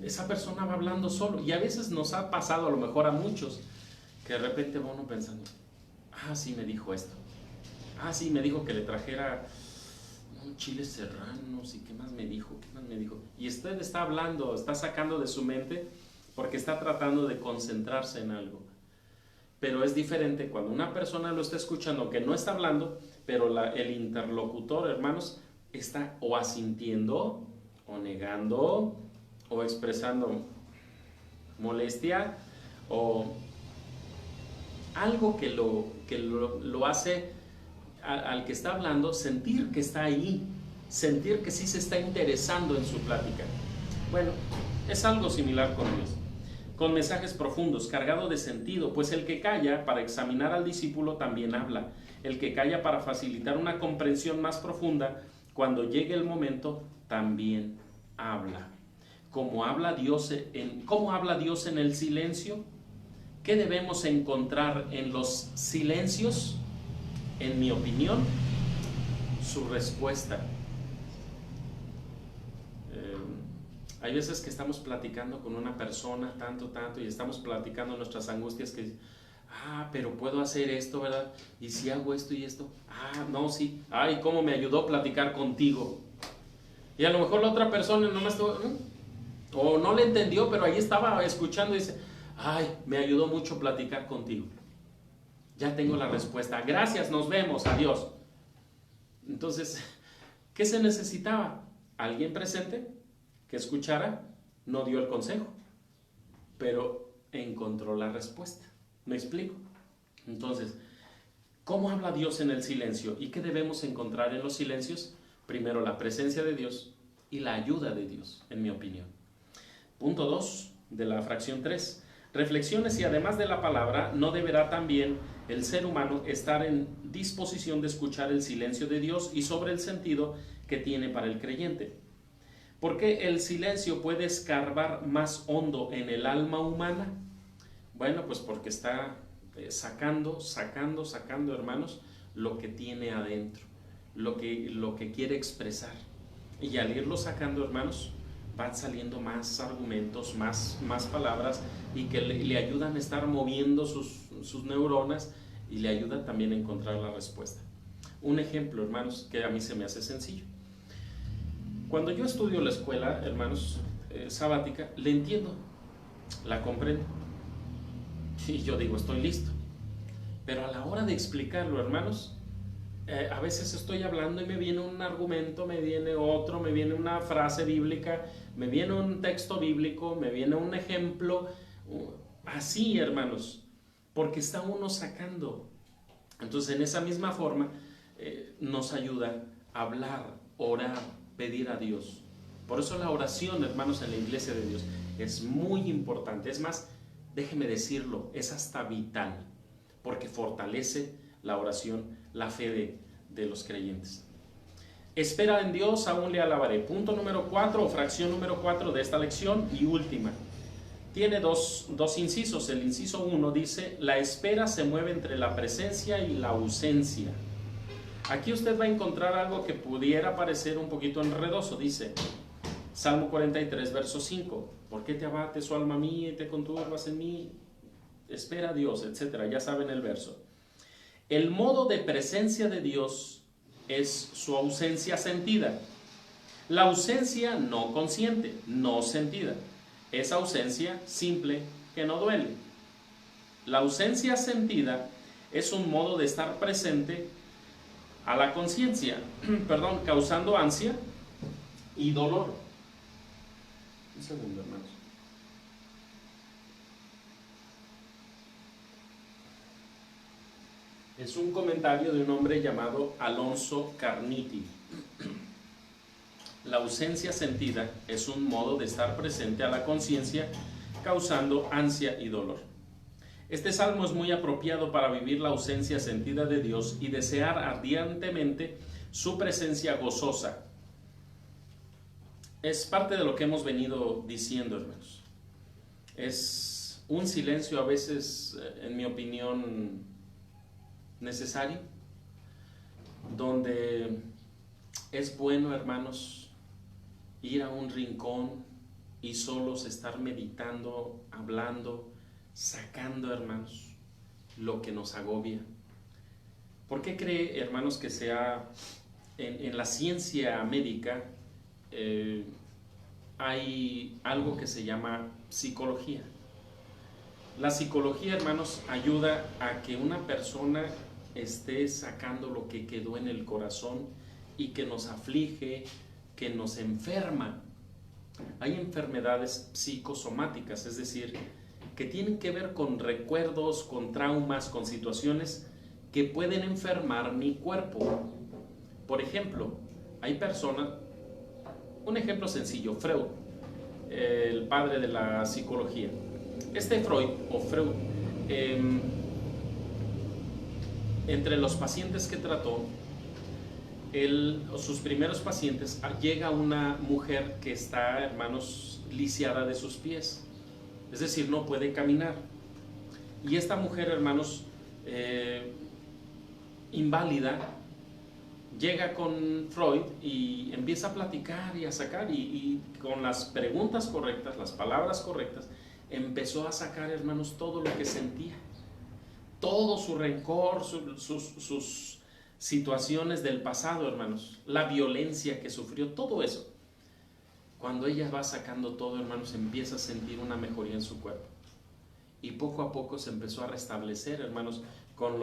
Speaker 1: esa persona va hablando solo. Y a veces nos ha pasado, a lo mejor a muchos, que de repente va uno pensando, sí me dijo esto, sí me dijo que le trajera chiles serranos, y qué más me dijo, y usted está hablando, está sacando de su mente porque está tratando de concentrarse en algo. Pero es diferente cuando una persona lo está escuchando, que no está hablando, pero el interlocutor, hermanos, está o asintiendo, o negando, o expresando molestia, o algo que lo hace al que está hablando sentir que está ahí, sentir que sí se está interesando en su plática. Bueno, es algo similar con Dios, con mensajes profundos, cargado de sentido, pues el que calla para examinar al discípulo también habla. El que calla para facilitar una comprensión más profunda, cuando llegue el momento, también habla. ¿Cómo habla Dios en el silencio? ¿Qué debemos encontrar en los silencios? En mi opinión, su respuesta. Hay veces que estamos platicando con una persona tanto, y estamos platicando nuestras angustias que pero puedo hacer esto, ¿verdad? Y si hago esto y esto, no, sí, cómo me ayudó a platicar contigo. Y a lo mejor la otra persona no me estuvo, o no le entendió, pero ahí estaba escuchando y dice, me ayudó mucho platicar contigo. Ya tengo la respuesta. Gracias, nos vemos, adiós. Entonces, ¿qué se necesitaba? Alguien presente que escuchara, no dio el consejo, pero encontró la respuesta. ¿Me explico? Entonces, ¿cómo habla Dios en el silencio? ¿Y qué debemos encontrar en los silencios? Primero, la presencia de Dios y la ayuda de Dios, en mi opinión. Punto 2 de la fracción 3. Reflexiones y además de la palabra, no deberá también el ser humano estar en disposición de escuchar el silencio de Dios y sobre el sentido que tiene para el creyente. ¿Por qué el silencio puede escarbar más hondo en el alma humana? Bueno, pues porque está sacando, hermanos, lo que tiene adentro, lo que quiere expresar. Y al irlo sacando, hermanos, van saliendo más argumentos, más palabras, y que le ayudan a estar moviendo sus neuronas, y le ayuda también a encontrar la respuesta. Un ejemplo, hermanos, que a mí se me hace sencillo. Cuando yo estudio la escuela, hermanos, sabática, le entiendo, la comprendo, y yo digo, estoy listo. Pero a la hora de explicarlo, hermanos, a veces estoy hablando y me viene un argumento, me viene otro, me viene una frase bíblica, me viene un texto bíblico, me viene un ejemplo, así, hermanos, porque está uno sacando. Entonces, en esa misma forma, nos ayuda a hablar, orar, pedir a Dios. Por eso la oración, hermanos, en la iglesia de Dios es muy importante. Es más, déjeme decirlo, es hasta vital, porque fortalece la oración, la fe de los creyentes. Espera en Dios, aún le alabaré. Punto número 4 o fracción número 4 de esta lección y última. Tiene dos incisos. El inciso 1 dice, la espera se mueve entre la presencia y la ausencia. Aquí usted va a encontrar algo que pudiera parecer un poquito enredoso. Dice, Salmo 43, verso 5, ¿por qué te abates, oh alma mía, y te conturbas en mí? Espera a Dios, etcétera. Ya saben el verso. El modo de presencia de Dios es su ausencia sentida. La ausencia no consciente, no sentida. Es ausencia simple que no duele. La ausencia sentida es un modo de estar presente a la conciencia, causando ansia y dolor. Un segundo, hermanos. Es un comentario de un hombre llamado Alonso Carniti. La ausencia sentida es un modo de estar presente a la conciencia, causando ansia y dolor. Este salmo es muy apropiado para vivir la ausencia sentida de Dios y desear ardientemente su presencia gozosa. Es parte de lo que hemos venido diciendo, hermanos. Es un silencio a veces, en mi opinión, necesario, donde es bueno, hermanos, ir a un rincón y solos estar meditando, hablando, sacando, hermanos, lo que nos agobia. ¿Por qué cree, hermanos, que sea en la ciencia médica hay algo que se llama psicología? La psicología, hermanos, ayuda a que una persona esté sacando lo que quedó en el corazón y que nos aflige, que nos enferma. Hay enfermedades psicosomáticas, es decir, que tienen que ver con recuerdos, con traumas, con situaciones que pueden enfermar mi cuerpo. Por ejemplo, hay personas, un ejemplo sencillo, Freud, el padre de la psicología. Este Freud, entre los pacientes que trató, sus primeros pacientes, llega una mujer que está, hermanos, lisiada de sus pies, es decir, no puede caminar. Y esta mujer, hermanos, inválida, llega con Freud y empieza a platicar y a sacar, y con las preguntas correctas, las palabras correctas, empezó a sacar, hermanos, todo lo que sentía, todo su rencor, sus situaciones del pasado, hermanos, la violencia que sufrió, todo eso. Cuando ella va sacando todo, hermanos, empieza a sentir una mejoría en su cuerpo. Y poco a poco se empezó a restablecer, hermanos, con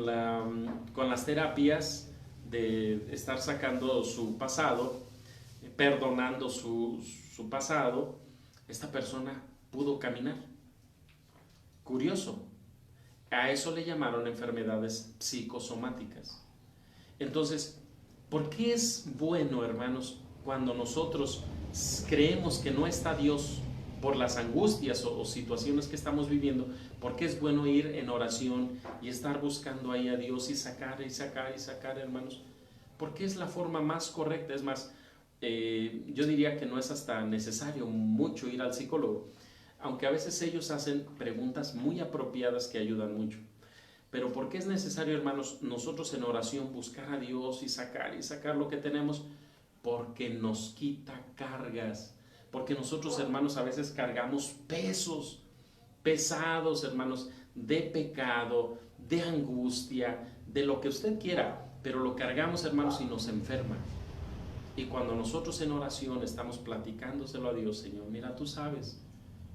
Speaker 1: las terapias de estar sacando su pasado, perdonando su pasado. Esta persona pudo caminar. Curioso. A eso le llamaron enfermedades psicosomáticas. Entonces, ¿por qué es bueno, hermanos, cuando nosotros creemos que no está Dios por las angustias o situaciones que estamos viviendo? ¿Por qué es bueno ir en oración y estar buscando ahí a Dios y sacar y sacar y sacar, hermanos? Porque es la forma más correcta. Es más, yo diría que no es hasta necesario mucho ir al psicólogo, aunque a veces ellos hacen preguntas muy apropiadas que ayudan mucho. Pero ¿por qué es necesario, hermanos, nosotros en oración buscar a Dios y sacar lo que tenemos? Porque nos quita cargas. Porque nosotros, hermanos, a veces cargamos pesos pesados, hermanos, de pecado, de angustia, de lo que usted quiera, pero lo cargamos, hermanos, y nos enferma. Y cuando nosotros en oración estamos platicándoselo a Dios: Señor, mira, tú sabes,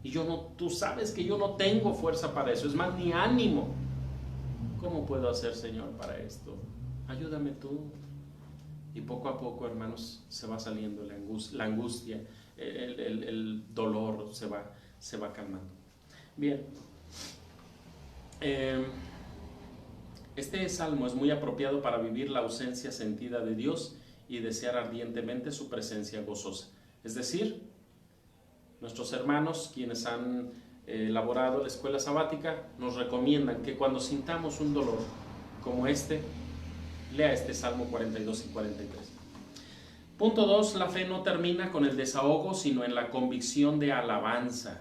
Speaker 1: y tú sabes que yo no tengo fuerza para eso, es más, ni ánimo. ¿Cómo puedo hacer, Señor, para esto? Ayúdame tú. Y poco a poco, hermanos, se va saliendo la angustia, el dolor se va calmando. Bien, este salmo es muy apropiado para vivir la ausencia sentida de Dios y desear ardientemente su presencia gozosa. Es decir, nuestros hermanos, quienes han elaborado la escuela sabática, nos recomiendan que cuando sintamos un dolor como este, lea este Salmo 42 y 43. Punto 2. La fe no termina con el desahogo, sino en la convicción de alabanza.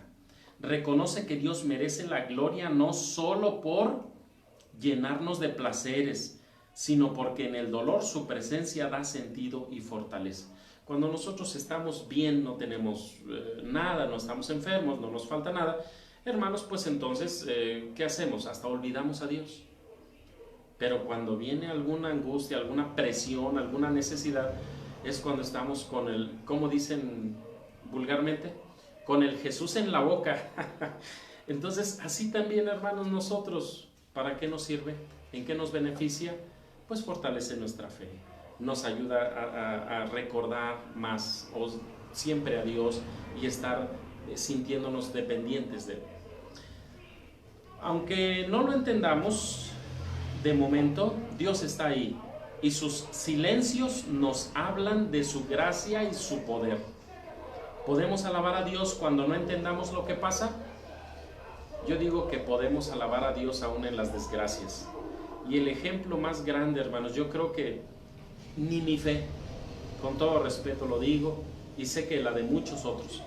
Speaker 1: Reconoce que Dios merece la gloria no solo por llenarnos de placeres, sino porque en el dolor su presencia da sentido y fortaleza. Cuando nosotros estamos bien, no tenemos nada, no estamos enfermos, no nos falta nada, hermanos, pues entonces, ¿qué hacemos? Hasta olvidamos a Dios. Pero cuando viene alguna angustia, alguna presión, alguna necesidad, es cuando estamos con el, ¿cómo dicen vulgarmente? Con el Jesús en la boca. Entonces, así también, hermanos, nosotros, ¿para qué nos sirve? ¿En qué nos beneficia? Pues fortalece nuestra fe. Nos ayuda a recordar más siempre a Dios y estar sintiéndonos dependientes de Él. Aunque no lo entendamos, de momento, Dios está ahí y sus silencios nos hablan de su gracia y su poder. ¿Podemos alabar a Dios cuando no entendamos lo que pasa? Yo digo que podemos alabar a Dios aún en las desgracias. Y el ejemplo más grande, hermanos, yo creo que ni mi fe, con todo respeto lo digo, y sé que la de muchos otros,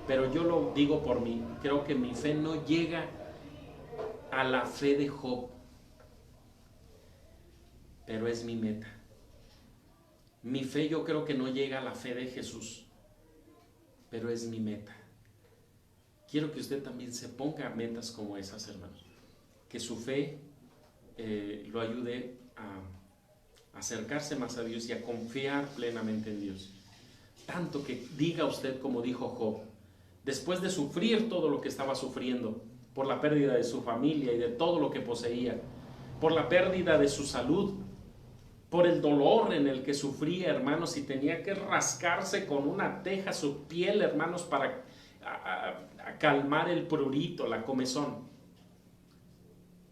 Speaker 1: pero yo lo digo por mí, creo que mi fe no llega a la fe de Job, pero es mi meta. Mi fe yo creo que no llega a la fe de Jesús, pero es mi meta. Quiero que usted también se ponga metas como esas, hermanos, que su fe lo ayude a acercarse más a Dios y a confiar plenamente en Dios. Tanto que diga usted como dijo Job, después de sufrir todo lo que estaba sufriendo, por la pérdida de su familia y de todo lo que poseía, por la pérdida de su salud, por el dolor en el que sufría, hermanos, y tenía que rascarse con una teja su piel, hermanos, para a calmar el prurito, la comezón.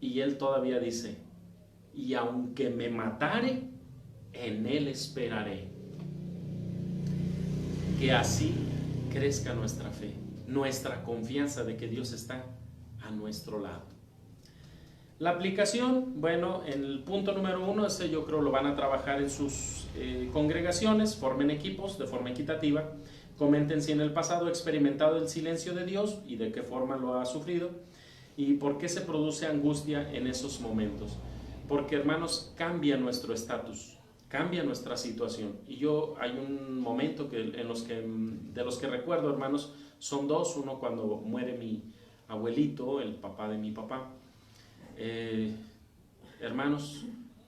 Speaker 1: Y él todavía dice, y aunque me matare, en él esperaré. Que así crezca nuestra fe, nuestra confianza de que Dios está a nuestro lado. La aplicación, bueno, en el punto número 1, ese yo creo lo van a trabajar en sus congregaciones, formen equipos de forma equitativa, comenten si en el pasado ha experimentado el silencio de Dios y de qué forma lo ha sufrido y por qué se produce angustia en esos momentos. Porque, hermanos, cambia nuestro estatus, cambia nuestra situación. Y hay un momento de los que recuerdo, hermanos, son dos. Uno cuando muere mi abuelito, el papá de mi papá. Hermanos,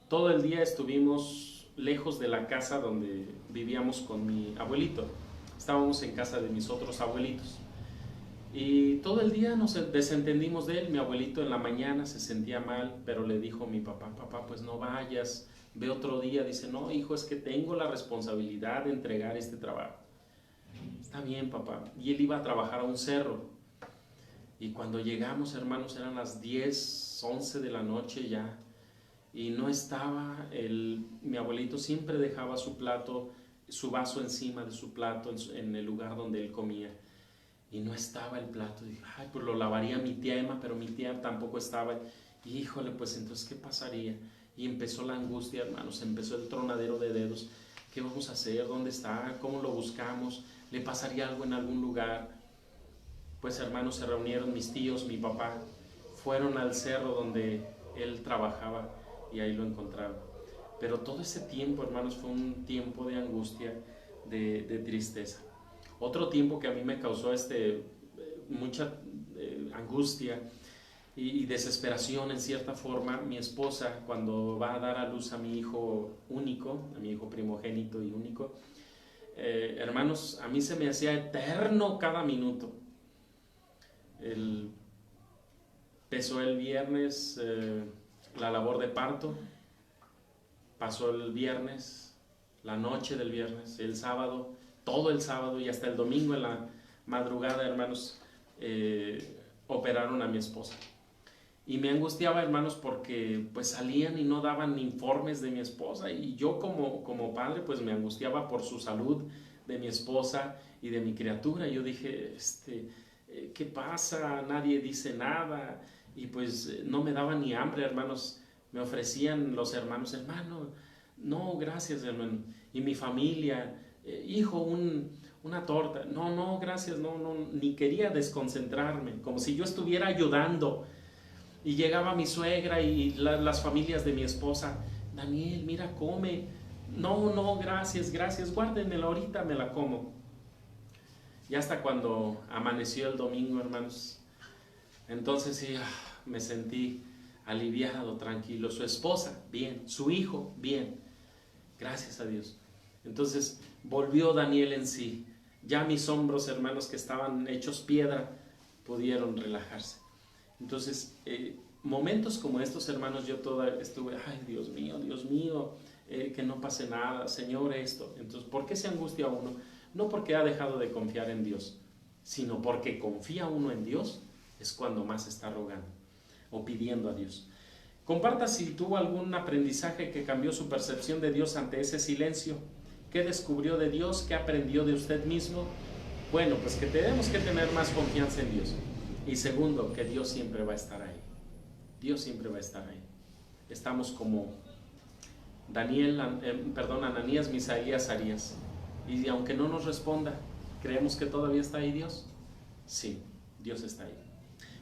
Speaker 1: todo el día estuvimos lejos de la casa donde vivíamos con mi abuelito. Estábamos en casa de mis otros abuelitos. Y todo el día nos desentendimos de él. Mi abuelito en la mañana se sentía mal, pero le dijo a mi papá, papá, pues no vayas, ve otro día. Dice, no, hijo, es que tengo la responsabilidad de entregar este trabajo. Está bien, papá. Y él iba a trabajar a un cerro. Y cuando llegamos, hermanos, eran las 10, 11 de la noche ya. Y no estaba, mi abuelito siempre dejaba su plato, su vaso encima de su plato en el lugar donde él comía. Y no estaba el plato. Y dije, ay, pues lo lavaría mi tía Emma, pero mi tía tampoco estaba. Y híjole, pues entonces, ¿qué pasaría? Y empezó la angustia, hermanos, empezó el tronadero de dedos. ¿Qué vamos a hacer? ¿Dónde está? ¿Cómo lo buscamos? ¿Le pasaría algo en algún lugar? Pues, hermanos, se reunieron mis tíos, mi papá, fueron al cerro donde él trabajaba y ahí lo encontraron. Pero todo ese tiempo, hermanos, fue un tiempo de angustia, de tristeza. Otro tiempo que a mí me causó mucha angustia y desesperación en cierta forma, mi esposa, cuando va a dar a luz a mi hijo único, a mi hijo primogénito y único, hermanos, a mí se me hacía eterno cada minuto. Empezó el viernes la labor de parto, pasó el viernes, la noche del viernes, el sábado, todo el sábado y hasta el domingo en la madrugada, hermanos, operaron a mi esposa. Y me angustiaba, hermanos, porque pues salían y no daban informes de mi esposa, y yo como padre pues me angustiaba por su salud de mi esposa y de mi criatura. Yo dije, ¿qué pasa? Nadie dice nada. Y pues no me daba ni hambre, hermanos. Me ofrecían los hermanos, hermano, no, gracias, hermano. Y mi familia, hijo, una torta. No, no, gracias, no, ni quería desconcentrarme, como si yo estuviera ayudando. Y llegaba mi suegra y las familias de mi esposa, Daniel, mira, come. No, no, gracias, guárdenmela, ahorita me la como. Y hasta cuando amaneció el domingo, hermanos, entonces sí, me sentí aliviado, tranquilo. Su esposa, bien. Su hijo, bien. Gracias a Dios. Entonces volvió Daniel en sí. Ya mis hombros, hermanos, que estaban hechos piedra, pudieron relajarse. Entonces, momentos como estos, hermanos, yo estuve, ay, Dios mío, que no pase nada, Señor, esto. Entonces, ¿por qué se angustia uno? No porque ha dejado de confiar en Dios, sino porque confía uno en Dios, es cuando más está rogando o pidiendo a Dios. Comparta si tuvo algún aprendizaje que cambió su percepción de Dios ante ese silencio. ¿Qué descubrió de Dios? ¿Qué aprendió de usted mismo? Bueno, pues que tenemos que tener más confianza en Dios. Y segundo, que Dios siempre va a estar ahí. Dios siempre va a estar ahí. Estamos como Ananías, Misaías, Arías. Y aunque no nos responda, ¿creemos que todavía está ahí Dios? Sí, Dios está ahí.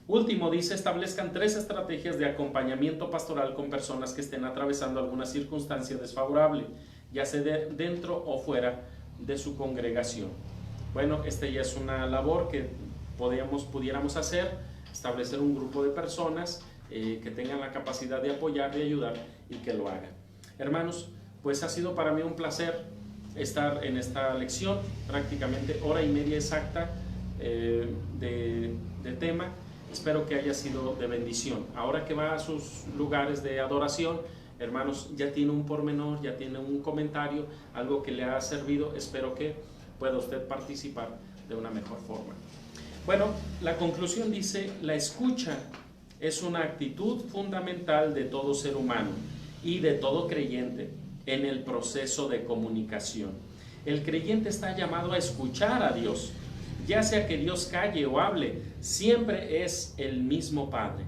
Speaker 1: Último, dice, establezcan 3 estrategias de acompañamiento pastoral con personas que estén atravesando alguna circunstancia desfavorable, ya sea dentro o fuera de su congregación. Bueno, esta ya es una labor que pudiéramos hacer, establecer un grupo de personas que tengan la capacidad de apoyar, de ayudar y que lo hagan. Hermanos, pues ha sido para mí un placer estar en esta lección, prácticamente hora y media exacta de tema. Espero que haya sido de bendición. Ahora que va a sus lugares de adoración, hermanos, ya tiene un pormenor, ya tiene un comentario, algo que le ha servido. Espero que pueda usted participar de una mejor forma. Bueno, la conclusión dice, la escucha es una actitud fundamental de todo ser humano y de todo creyente en el proceso de comunicación. El creyente está llamado a escuchar a Dios. Ya sea que Dios calle o hable, siempre es el mismo Padre,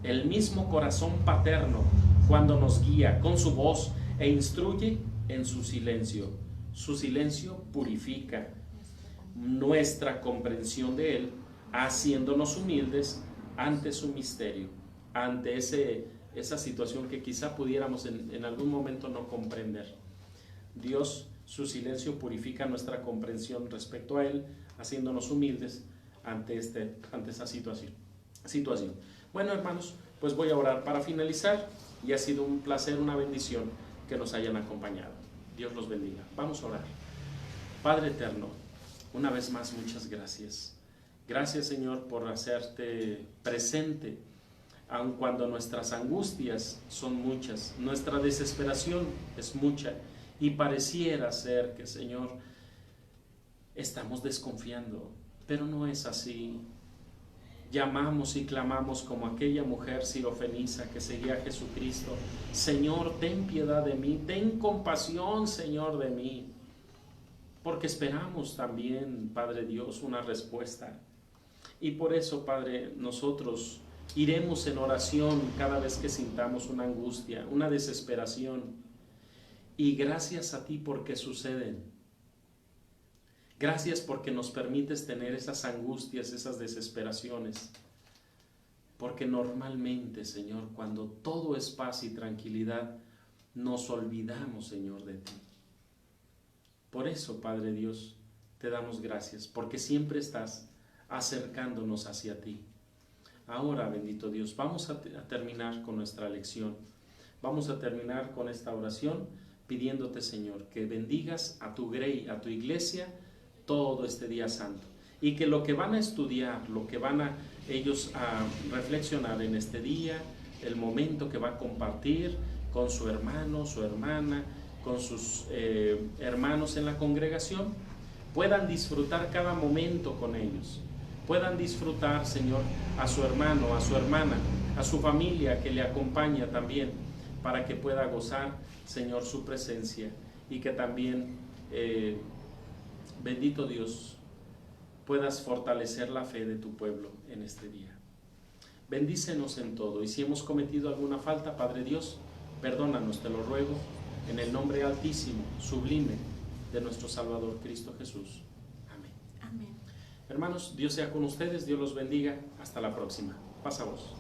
Speaker 1: el mismo corazón paterno cuando nos guía con su voz e instruye en su silencio. Su silencio purifica nuestra comprensión de Él, haciéndonos humildes ante su misterio, ante esa situación que quizá pudiéramos en algún momento no comprender. Dios, su silencio purifica nuestra comprensión respecto a Él, haciéndonos humildes ante esa situación. Bueno, hermanos, pues voy a orar para finalizar, y ha sido un placer, una bendición que nos hayan acompañado. Dios los bendiga. Vamos a orar. Padre eterno, una vez más, muchas gracias. Gracias, Señor, por hacerte presente, aun cuando nuestras angustias son muchas, nuestra desesperación es mucha, y pareciera ser que, Señor, estamos desconfiando, pero no es así. Llamamos y clamamos como aquella mujer sirofeniza que seguía a Jesucristo: Señor, ten piedad de mí, ten compasión, Señor, de mí. Porque esperamos también, Padre Dios, una respuesta. Y por eso, Padre, nosotros iremos en oración cada vez que sintamos una angustia, una desesperación. Y gracias a ti porque suceden. Gracias porque nos permites tener esas angustias, esas desesperaciones. Porque normalmente, Señor, cuando todo es paz y tranquilidad, nos olvidamos, Señor, de ti. Por eso, Padre Dios, te damos gracias, porque siempre estás acercándonos hacia ti. Ahora, bendito Dios, vamos a terminar con nuestra lección. Vamos a terminar con esta oración pidiéndote, Señor, que bendigas a tu grey, a tu iglesia, todo este día santo, y que lo que van a estudiar, lo que van ellos a reflexionar en este día, el momento que va a compartir con su hermano, su hermana, con sus hermanos en la congregación, puedan disfrutar cada momento con ellos, puedan disfrutar, Señor, a su hermano, a su hermana, a su familia que le acompaña también, para que pueda gozar, Señor, su presencia, y que también, bendito Dios, puedas fortalecer la fe de tu pueblo en este día. Bendícenos en todo, y si hemos cometido alguna falta, Padre Dios, perdónanos, te lo ruego, en el nombre altísimo, sublime de nuestro Salvador Cristo Jesús. Amén.
Speaker 2: Amén.
Speaker 1: Hermanos, Dios sea con ustedes, Dios los bendiga. Hasta la próxima. Paz a vos.